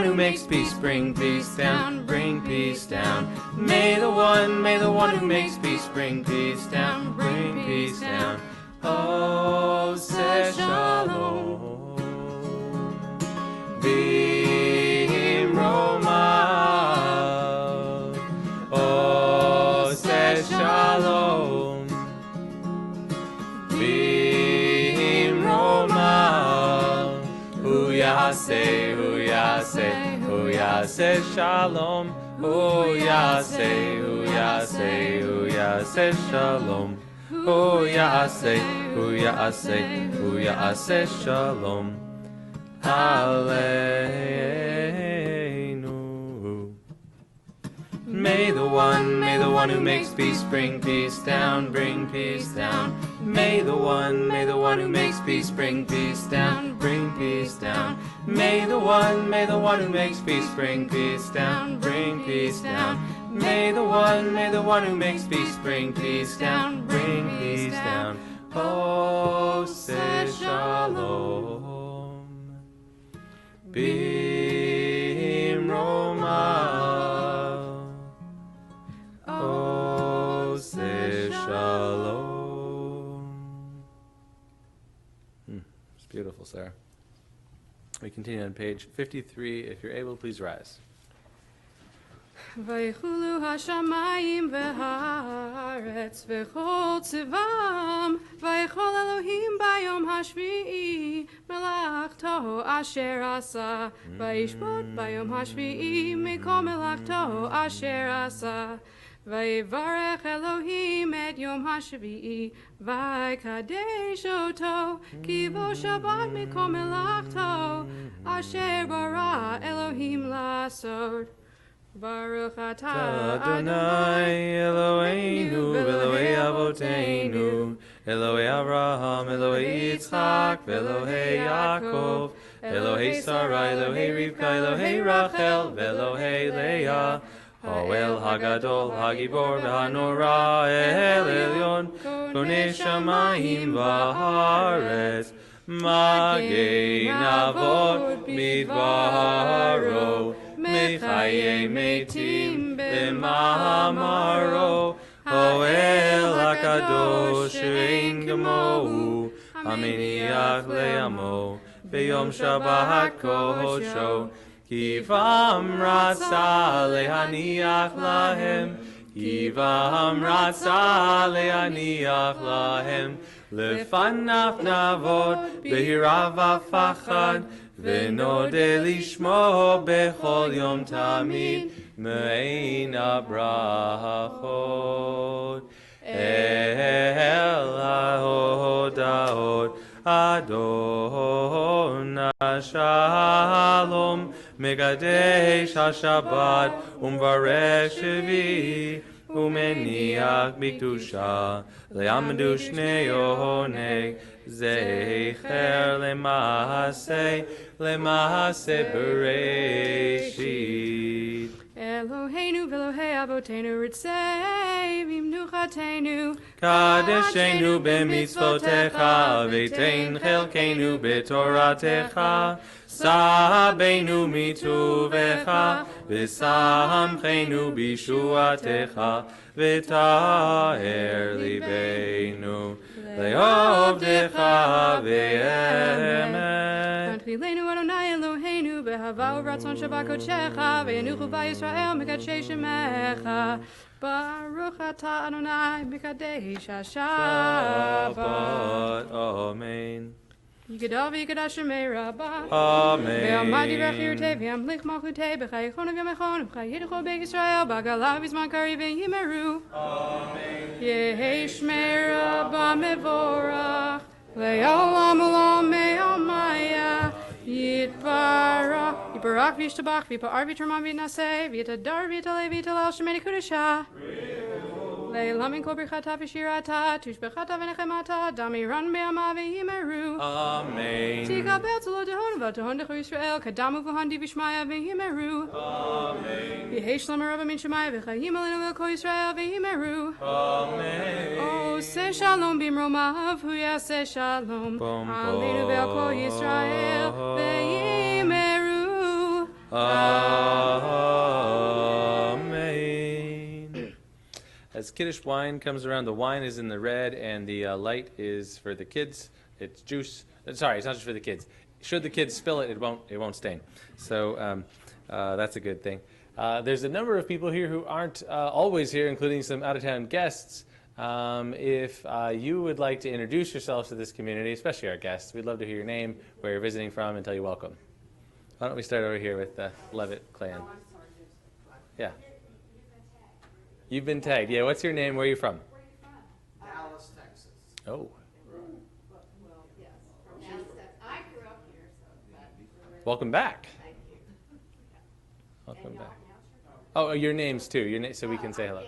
who makes peace bring peace down, bring peace down. May the one who makes peace bring peace down, bring peace down. Oh, say shalom. Bimromav. Oh, say shalom. Bimromav. Hu yaseh, hu yaseh, hu yaseh shalom. Hu yaseh, hu yaseh, hu yaseh shalom. Hu yaseh, hu yaseh, hu yaseh shalom aleinu. May the one who makes peace bring peace down, bring peace down. May the one who makes peace bring peace down, bring peace down. May the one who makes peace bring peace down, bring peace down. May the one who makes peace bring peace down, bring peace down. Oh, say shalom. Bimroma. Oh, say shalom. It's beautiful, Sarah. We continue on page 53. If you're able, please rise. ויחולו השמיים והארץ וכל צבאם ויכל אלוהים ביום השביעי מלאכתו אשר עשה וישבות ביום השביעי מכל מלאכתו אשר עשה ויברך אלוהים את יום השביעי ויקדש אותו כי בו שבת מכל מלאכתו אשר ברא אלוהים לעשות Baruch atah Adonai Eloheinu Elohei Avoteinu Elohei Avraham Elohei Yitzchak Elohei Yaakov Elohei Sarah Elohei Rivka Elohei Rachel Elohei Leah Hoel Hagadol Hagibor V'Hanora El Elyon Konei Shamayim V'Haaretz Magei Navot Midvaro Mechaye Metim B'Mamaro Hoel HaKadosh Ein Gemohu Hameniach Le'amo B'Yom Shabbat Kodesho Kivam Ratza Le'Haniach Lahem Kivam Ratza Le'Haniach Lahem Lefanaf Navod B'Hirav V'Fachad ונודה לשמו בכל יום תמיד מעין הברכות אל ההודעות אדון השלום מקדש השבת ומברך שביעי ומניח בקדושה לעמדו שני עונג זכר למעשה בראשית. אלוהינו ואלוהי אבותינו רצי במנוחתנו קדשנו במצוותיך ותן חלקנו בתורתך סבנו מטובך ושמחנו בישועתך ותאר ליבנו לעובדך באמת. תפילנו אדוני אלוהינו באהבה וברצון שבה קודשך וינוחו בה ישראל מקדשי שמך ברוך אתה אדוני מקדש השבת. אמן. יגדל ויקדש שמי רבה. אמן. ועמד דברי חירותי וימליך מלכותי בחיי חון ובימיכון ובחיי ידחו בית ישראל בגלה בזמן קריב וימרו. אמן. יהי שמי רבה מבורך לעולם עולם מעלמיה יתברך יתברך וישתבח ויפאר ויתרומם ויתנשא ויתהדר ויתעלה ויתהלל שמי קודשה לעילם מן כל ברכתה ושירתה תשבחתה ונחמתה דמירן בימה וימרו. אמן. תקבל צלו תהון ותהון דחו ישראל קדמו והנדי ושמיה וימרו. אמן. יהי שלום רבה מן שמיה וחיים עלינו ולכל ישראל וימרו. אמן. עושה שלום במרומיו הוא יעשה שלום עלינו ועל כל ישראל וימרו. As Kiddush wine comes around, the wine is in the red and the light is for the kids. It's juice. Sorry, it's not just for the kids. Should the kids spill it, it won't stain. So that's a good thing. There's a number of people here who aren't always here, including some out-of-town guests. If you would like to introduce yourselves to this community, especially our guests, we'd love to hear your name, where you're visiting from, and tell you welcome. Why don't we start over here with the Levitt clan? Yeah. You've been tagged. Yeah, what's your name? Where are you from? Dallas, Texas. Oh. Well, yes, from Dallas, Texas. I grew up here, so. Welcome back. Thank you. Welcome back. Oh, your names too. Your name, so we can say hello.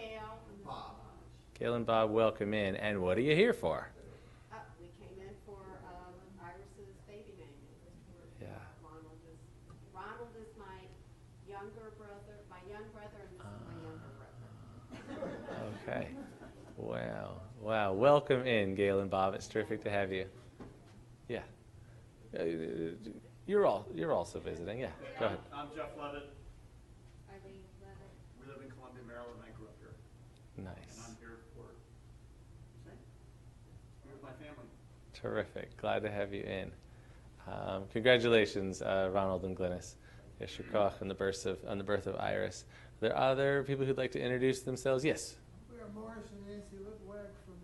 Gail and Bob, welcome in. And what are you here for? We came in for Iris's baby naming. Yeah. Ronald is my younger brother, and this is my younger brother. Okay. Wow. Wow. Welcome in, Gail and Bob. It's terrific to have you. Yeah. You're also visiting. Yeah. Go ahead. I'm Jeff Levitt. Irene Levitt. We live in Columbia, Maryland. I grew up here. Nice. And I'm here for with my family. Terrific. Glad to have you in. Congratulations, Ronald and Glynis. Yeshua Koach on the birth of Iris. Are there other people who'd like to introduce themselves? Yes. We are Morris and Nancy Litwag from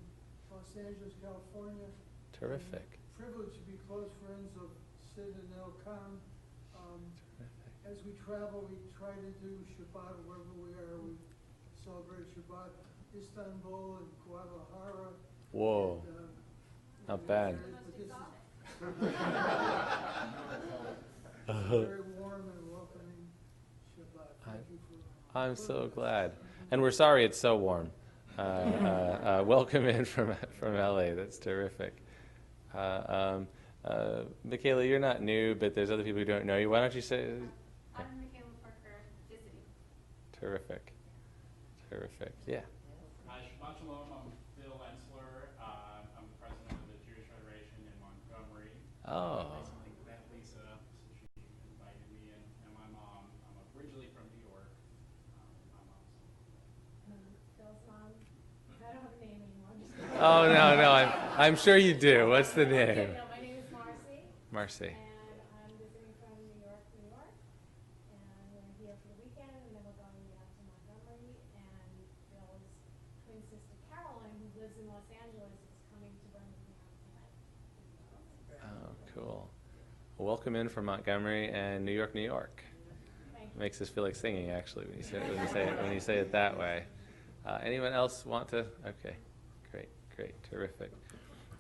Los Angeles, California. Terrific. Privileged to be close friends of Sid and El Khan. As we travel, we try to do Shabbat wherever we are. We celebrate Shabbat, Istanbul and Guadalajara. Whoa. And, not bad. Very warm and welcoming Shabbat. Thank you for I'm so glad. And we're sorry it's so warm. Welcome in from LA. That's terrific. Michaela, you're not new, but there's other people who don't know you. Why don't you say... I'm Michaela Parker, visiting. Terrific. Terrific. Yeah. Hi, Shabbat Shalom. I'm Phil Ensler. I'm the president of the Jewish Federation in Montgomery. Oh. I recently met Lisa, so she invited me in, and my mom. I'm originally from New York. My mom's. Phil's mom. I don't have a name anymore. Oh, no. I'm sure you do. What's the name? No, my name is Marcy. Marcy. And I'm visiting from New York. And we're here for the weekend, and then we're going down to Montgomery. And Phil's twin sister Caroline, who lives in Los Angeles, is coming to Birmingham tonight. Oh, cool. Well, welcome in from Montgomery and New York, New York. Makes us feel like singing, actually, when you say it that way. Anyone else want to? Okay, great, terrific.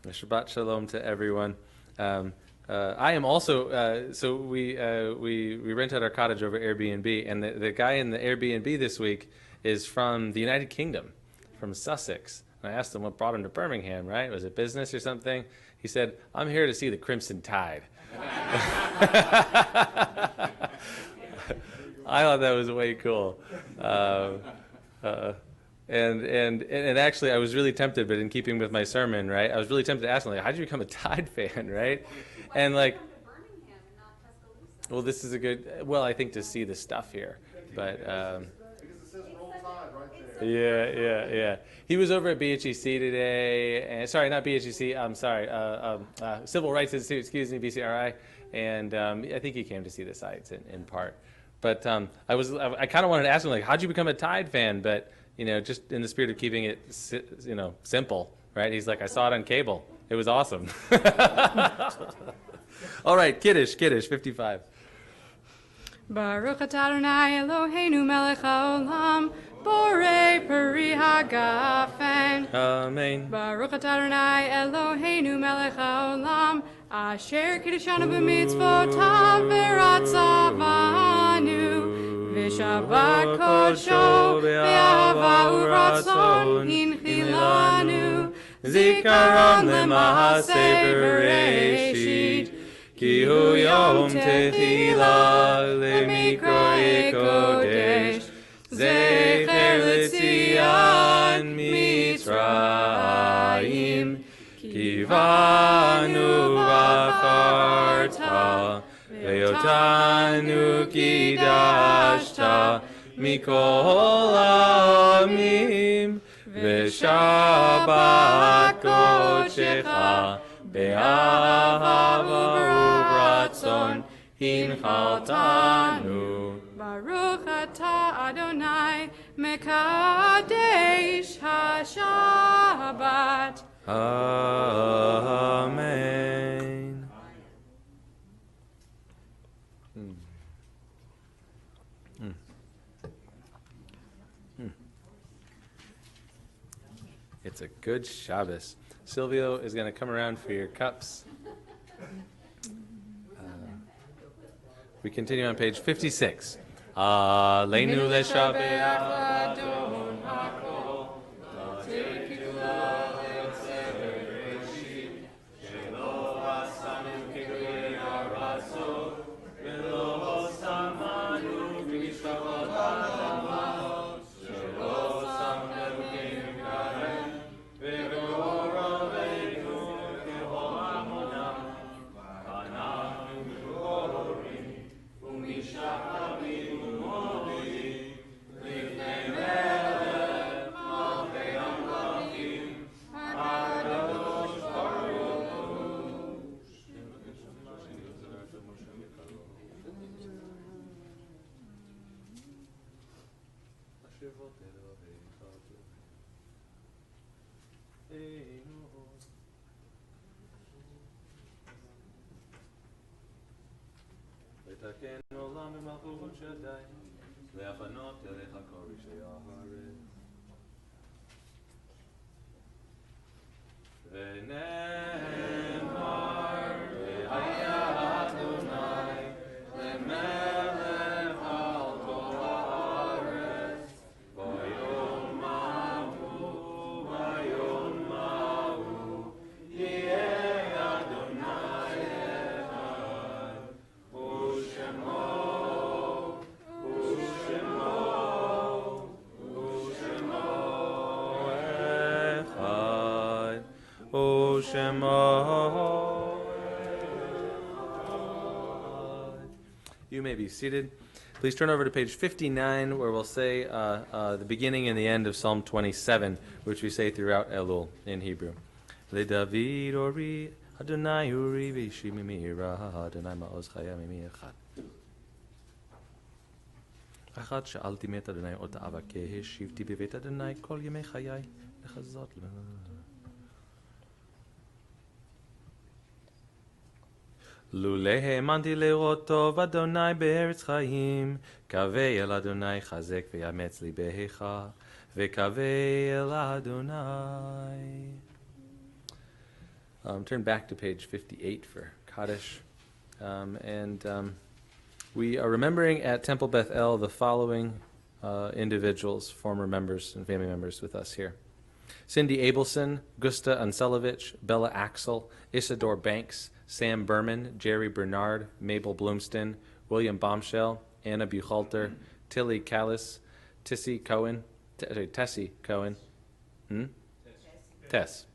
Shabbat shalom to everyone. I am also. So we rent out our cottage over Airbnb, and the guy in the Airbnb this week is from the United Kingdom, from Sussex. And I asked him what brought him to Birmingham. Right? Was it business or something? He said, "I'm here to see the Crimson Tide." I thought that was way cool. And actually, I was really tempted, but in keeping with my sermon, right, I was really tempted to ask him, like, how did you become a Tide fan, right? And like, well, this is a good, well, I think to see the stuff here, but because it says Roll Tide right there. yeah. He was over at BHEC today, and sorry, not BHEC, I'm sorry, Civil Rights Institute, excuse me, BCRI, and I think he came to see the sites in part. But I kind of wanted to ask him, like, how'd you become a Tide fan? But just in the spirit of keeping it, simple, right? He's like, I saw it on cable. It was awesome. All right, Kiddush, 55. Baruch atah Adonai Eloheinu melech haolam, borei peri hagafen. Amen. Baruch atah Adonai Eloheinu melech haolam, asher kiddushanu b'mitzvotav v'ratzavanu. V'shabbat kodsho be'ahava u'ratzon hinchilanu. Zikaron lema'aseh bereshit. Ki hu yom tehila lemikroei kodesh. Zecher l'tzion Mitzrayim. Ki vanu v'acharta. Ve'otanu kidashta mikol ha'amim. Ve'shabbat kodshecha be'ahava u'ratzon hinchaltanu. Baruch atah Adonai mekadesh haShabbat. Amen. It's a good Shabbos. Silvio is going to come around for your cups. We continue on page 56. Aleinu leshabeach ladon hakol. Tekila le'otzeh bereshit. Shelo asanu k'gei haratzot. Velo samanu v'mishpachot ha'adamot. Shelo samanu k'imkarem. V'gor aleinu k'hol hamonam. V'anachnu gorim u'mishachavim u'modim. Lifnei melech malchei hamlachim. HaKadosh Baruch Hu. לתקן עולם במלכות שדי, להפנות אליך כל רשעי הארץ. ונאמר, והיה אדוני למלך על כל הארץ, ביום ההוא יהיה אדוני אחד, ושמו אחד, You may be seated. Please turn over to page 59, where we'll say the beginning and the end of Psalm 27, which we say throughout Elul in Hebrew. LeDavid ori, Adonai uri v'ishi mimira, Adonai ma'oz chaya mimi echad. Echad she'alti met Adonai ot avakeh, shivti bevet Adonai kol yemei chayai, lechazot lo. לולא האמנתי לראות טוב אדוני בארץ חיים, קווה אל אדוני חזק ויאמץ ליבך, וקווה אל אדוני. Turn back to page 58 for Kaddish. We are remembering at Temple Beth El the following individuals, former members and family members with us here. Cindy Abelson, Gusta Anselovich, Bella Axel, Isidore Banks, Sam Berman, Jerry Bernard, Mabel Bloomston, William Bombshell, Anna Buchalter, Tilly Callis, Tessie Cohen, Tess,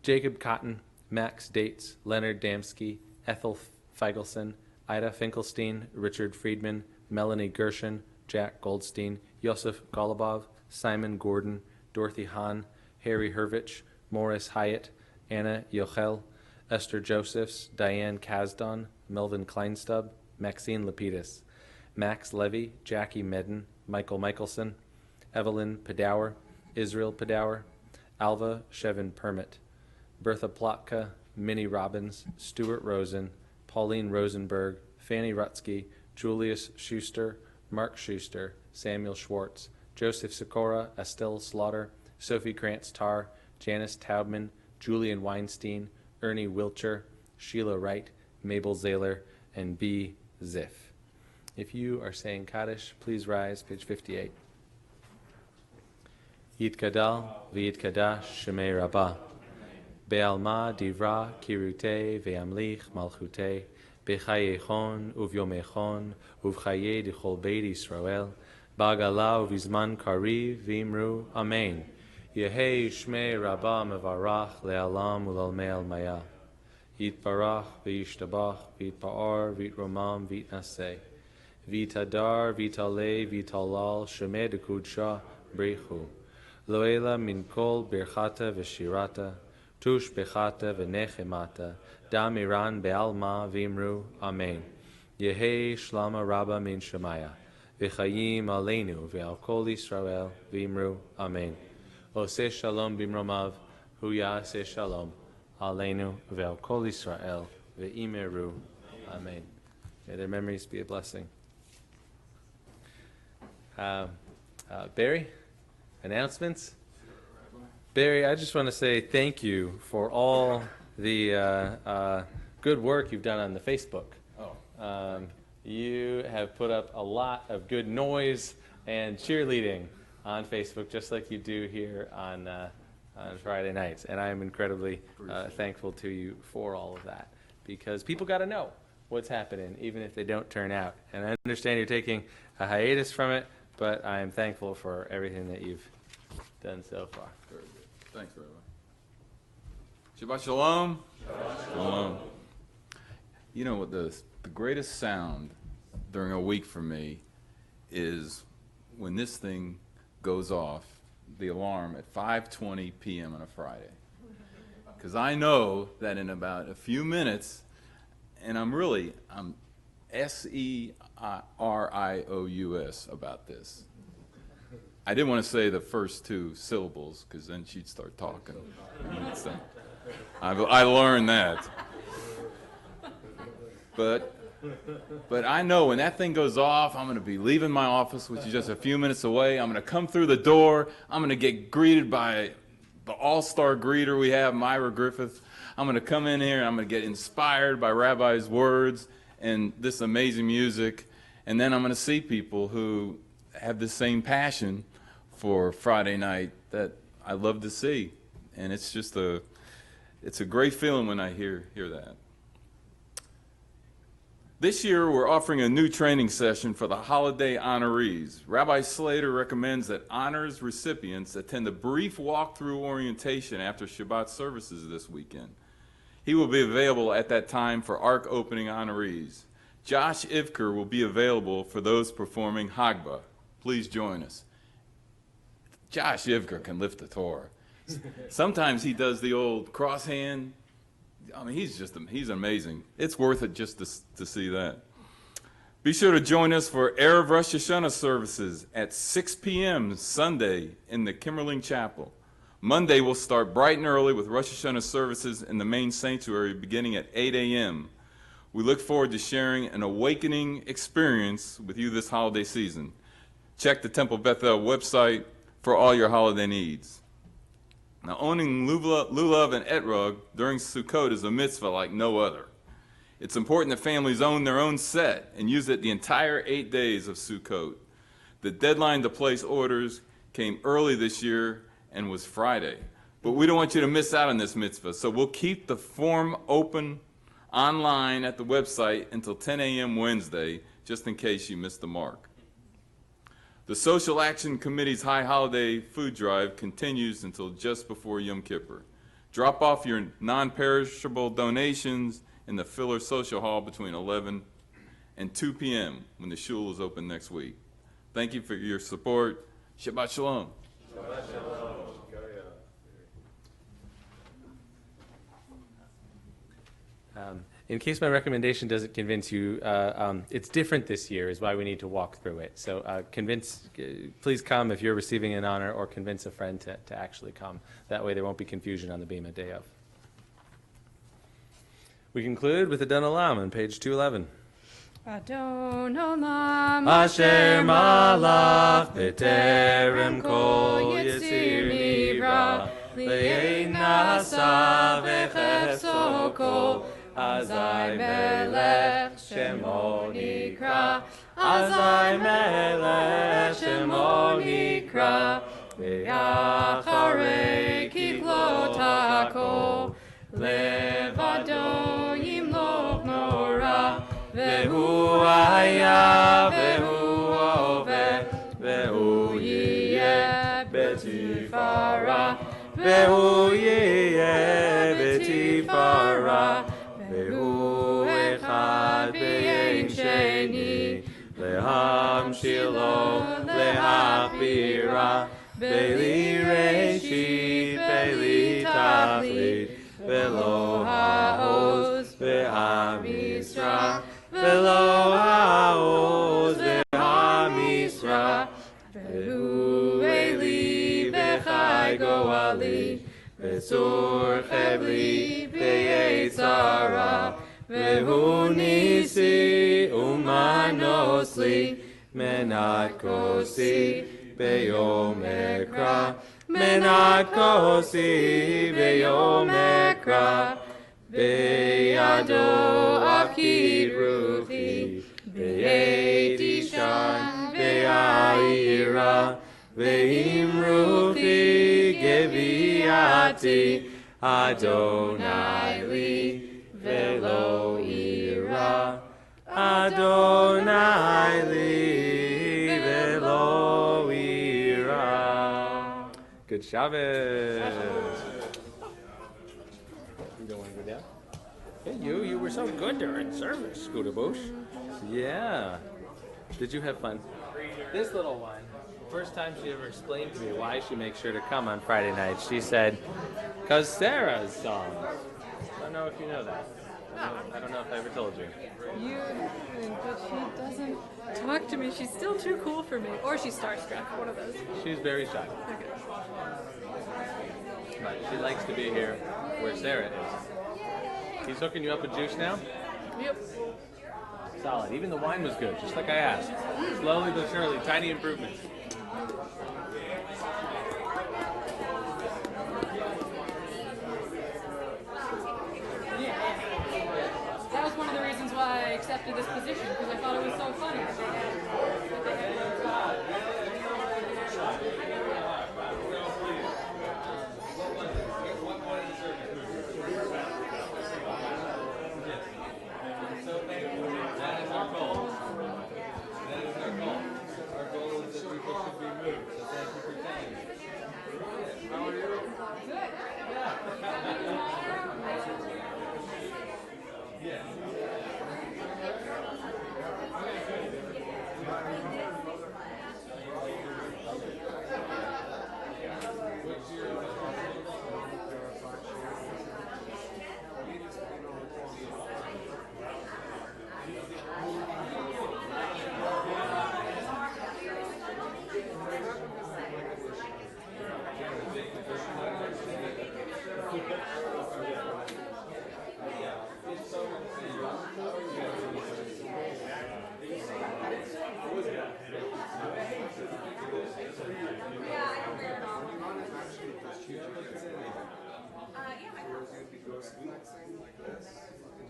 Jacob Cotton, Max Dates, Leonard Damsky, Ethel Feigelson, Ida Finkelstein, Richard Friedman, Melanie Gershon, Jack Goldstein, Yosef Golubov, Simon Gordon, Dorothy Hahn, Harry Hervich, Morris Hyatt, Anna Yochel, Esther Josephs, Diane Kasdan, Melvin Kleinstub, Maxine Lapidus, Max Levy, Jackie Medden, Michael Michelson, Evelyn Padower, Israel Padower, Alva Shevin Permit, Bertha Plotka, Minnie Robbins, Stuart Rosen, Pauline Rosenberg, Fanny Rutsky, Julius Schuster, Mark Schuster, Samuel Schwartz, Joseph Sikora, Estelle Slaughter, Sophie Krantz Tarr, Janice Taubman, Julian Weinstein, Ernie Wilcher, Sheila Wright, Mabel Zahler, and B. Ziff. If you are saying Kaddish, please rise, page 58. Yitkadal v'yitkadash shemei Rabbah. Be'alma divra kirute ve'amlich malchute. B'chayechon uv'yomechon uv'chaye dichol beit Yisrael. Ba'gala uv'izman kariv v'imru amen. Yehei shmei Rabbah mevarach le'alam u'lalmei al-maya. Yitbarach v'yishtabach v'yitpa'ar v'yitromam v'yitnaseh. V'yitadar v'yitaleh v'yitalal shemei dekudsha brichu. Loela min kol birchata v'shirata. Tush bechata v'nechemata. Dam iran be'alma v'imru amen. Yehei shlama Rabbah min shemaya. V'chayim aleinu ve'al kol Yisrael v'imru amen. Oseh shalom bimromav, hu ya'aseh shalom, aleinu ve'al kol Yisrael, ve'imeru, amen. May their memories be a blessing. Barry, announcements? Barry, I just want to say thank you for all the good work you've done on the Facebook. You have put up a lot of good noise and cheerleading on Facebook, just like you do here on Friday nights. And I am incredibly thankful to you for all of that, because people got to know what's happening, even if they don't turn out. And I understand you're taking a hiatus from it, but I am thankful for everything that you've done so far. Very good. Thanks, Rabbi. Shabbat Shalom. Shabbat Shalom. You know what, the greatest sound during a week for me is when this thing goes off, the alarm, at 5:20 p.m. on a Friday. Because I know that in about a few minutes, and I'm SERIOUS about this. I didn't want to say the first two syllables because then she'd start talking. I learned that. But I know when that thing goes off, I'm going to be leaving my office, which is just a few minutes away. I'm going to come through the door. I'm going to get greeted by the all-star greeter we have, Myra Griffith. I'm going to come in here and I'm going to get inspired by Rabbi's words and this amazing music. And then I'm going to see people who have the same passion for Friday night that I love to see. And it's just it's a great feeling when I hear that. This year, we're offering a new training session for the holiday honorees. Rabbi Slater recommends that honors recipients attend a brief walkthrough orientation after Shabbat services this weekend. He will be available at that time for Ark opening honorees. Josh Ivker will be available for those performing Hagbah. Please join us. Josh Ivker can lift the Torah. Sometimes he does the old cross hand. I mean, he's amazing. It's worth it just to see that. Be sure to join us for Erev Rosh Hashanah services at 6 p.m. Sunday in the Kimmerling Chapel. Monday we'll start bright and early with Rosh Hashanah services in the main sanctuary beginning at 8 a.m. We look forward to sharing an awakening experience with you this holiday season. Check the Temple Bethel website for all your holiday needs. Now, owning lulav and etrog during Sukkot is a mitzvah like no other. It's important that families own their own set and use it the entire 8 days of Sukkot. The deadline to place orders came early this year and was Friday. But we don't want you to miss out on this mitzvah, so we'll keep the form open online at the website until 10 a.m. Wednesday, just in case you missed the mark. The Social Action Committee's High Holiday Food Drive continues until just before Yom Kippur. Drop off your non-perishable donations in the Filler Social Hall between 11 and 2 p.m. when the shul is open next week. Thank you for your support. Shabbat Shalom. Shabbat Shalom. In case my recommendation doesn't convince you, it's different this year is why we need to walk through it. So please come if you're receiving an honor, or convince a friend to actually come. That way there won't be confusion on the Bema day of. We conclude with the Adon Olam on page 211. Adon Olam Asher malach b'terem kol yitzir nivra le'ein nasa v'chefso kol Azai melech shemo nikra, Azai melech shemo nikra, ve'acharei kiklot hakol, levado yimloch nora, ve'hu haya ve'hu oveh, ve'hu yiyeh betifara, ve'hu yiyeh betifara. Ve'hu echad ve'ein sheni, lehamshilo lehachbira, be'li reshit be'li tachlit, ve'lo ha'oz ve'hamisra, ve'lo ha'oz ve'hamisra, ve'hu eli ve'chai go'ali, ve'tzur chevli ve'yetzara, ve'hu nisi umanosli, menat kosi be'yom ekra, menat kosi be'yom ekra, be'yado akid ruchi, V'yedishan ve'ayira ve'imruchi geviati Adonai li velo ira Adonai li velo ira. Good Shabbos. You don't want to go down? Hey, you were so good during service, Scooter Bush. Yeah. Did you have fun? This little one, first time she ever explained to me why she makes sure to come on Friday nights, she said, "'Cause Sarah's songs." I don't know if you know that. I don't know if I ever told you. You haven't, but she doesn't talk to me. She's still too cool for me. Or she's starstruck, one of those. She's very shy. Okay. But she likes to be here where Sarah is. He's hooking you up with juice now? Yep. Solid. Even the wine was good, just like I asked. Slowly but surely, tiny improvements. That was one of the reasons why I accepted this position, because I thought it was so funny.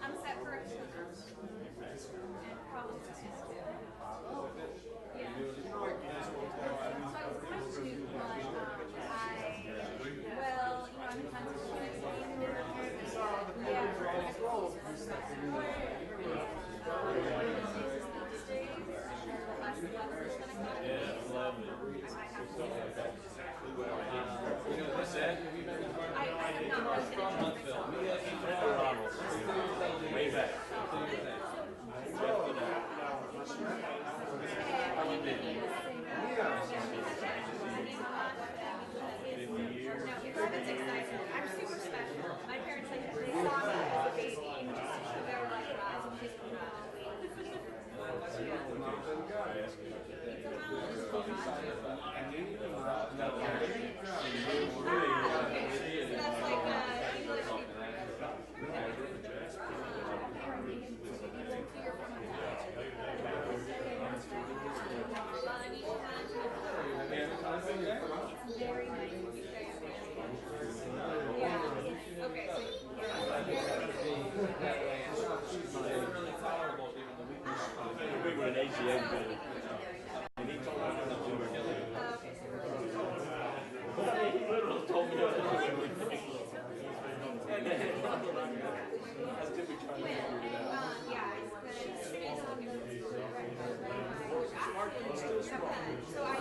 I'm set for a probably So I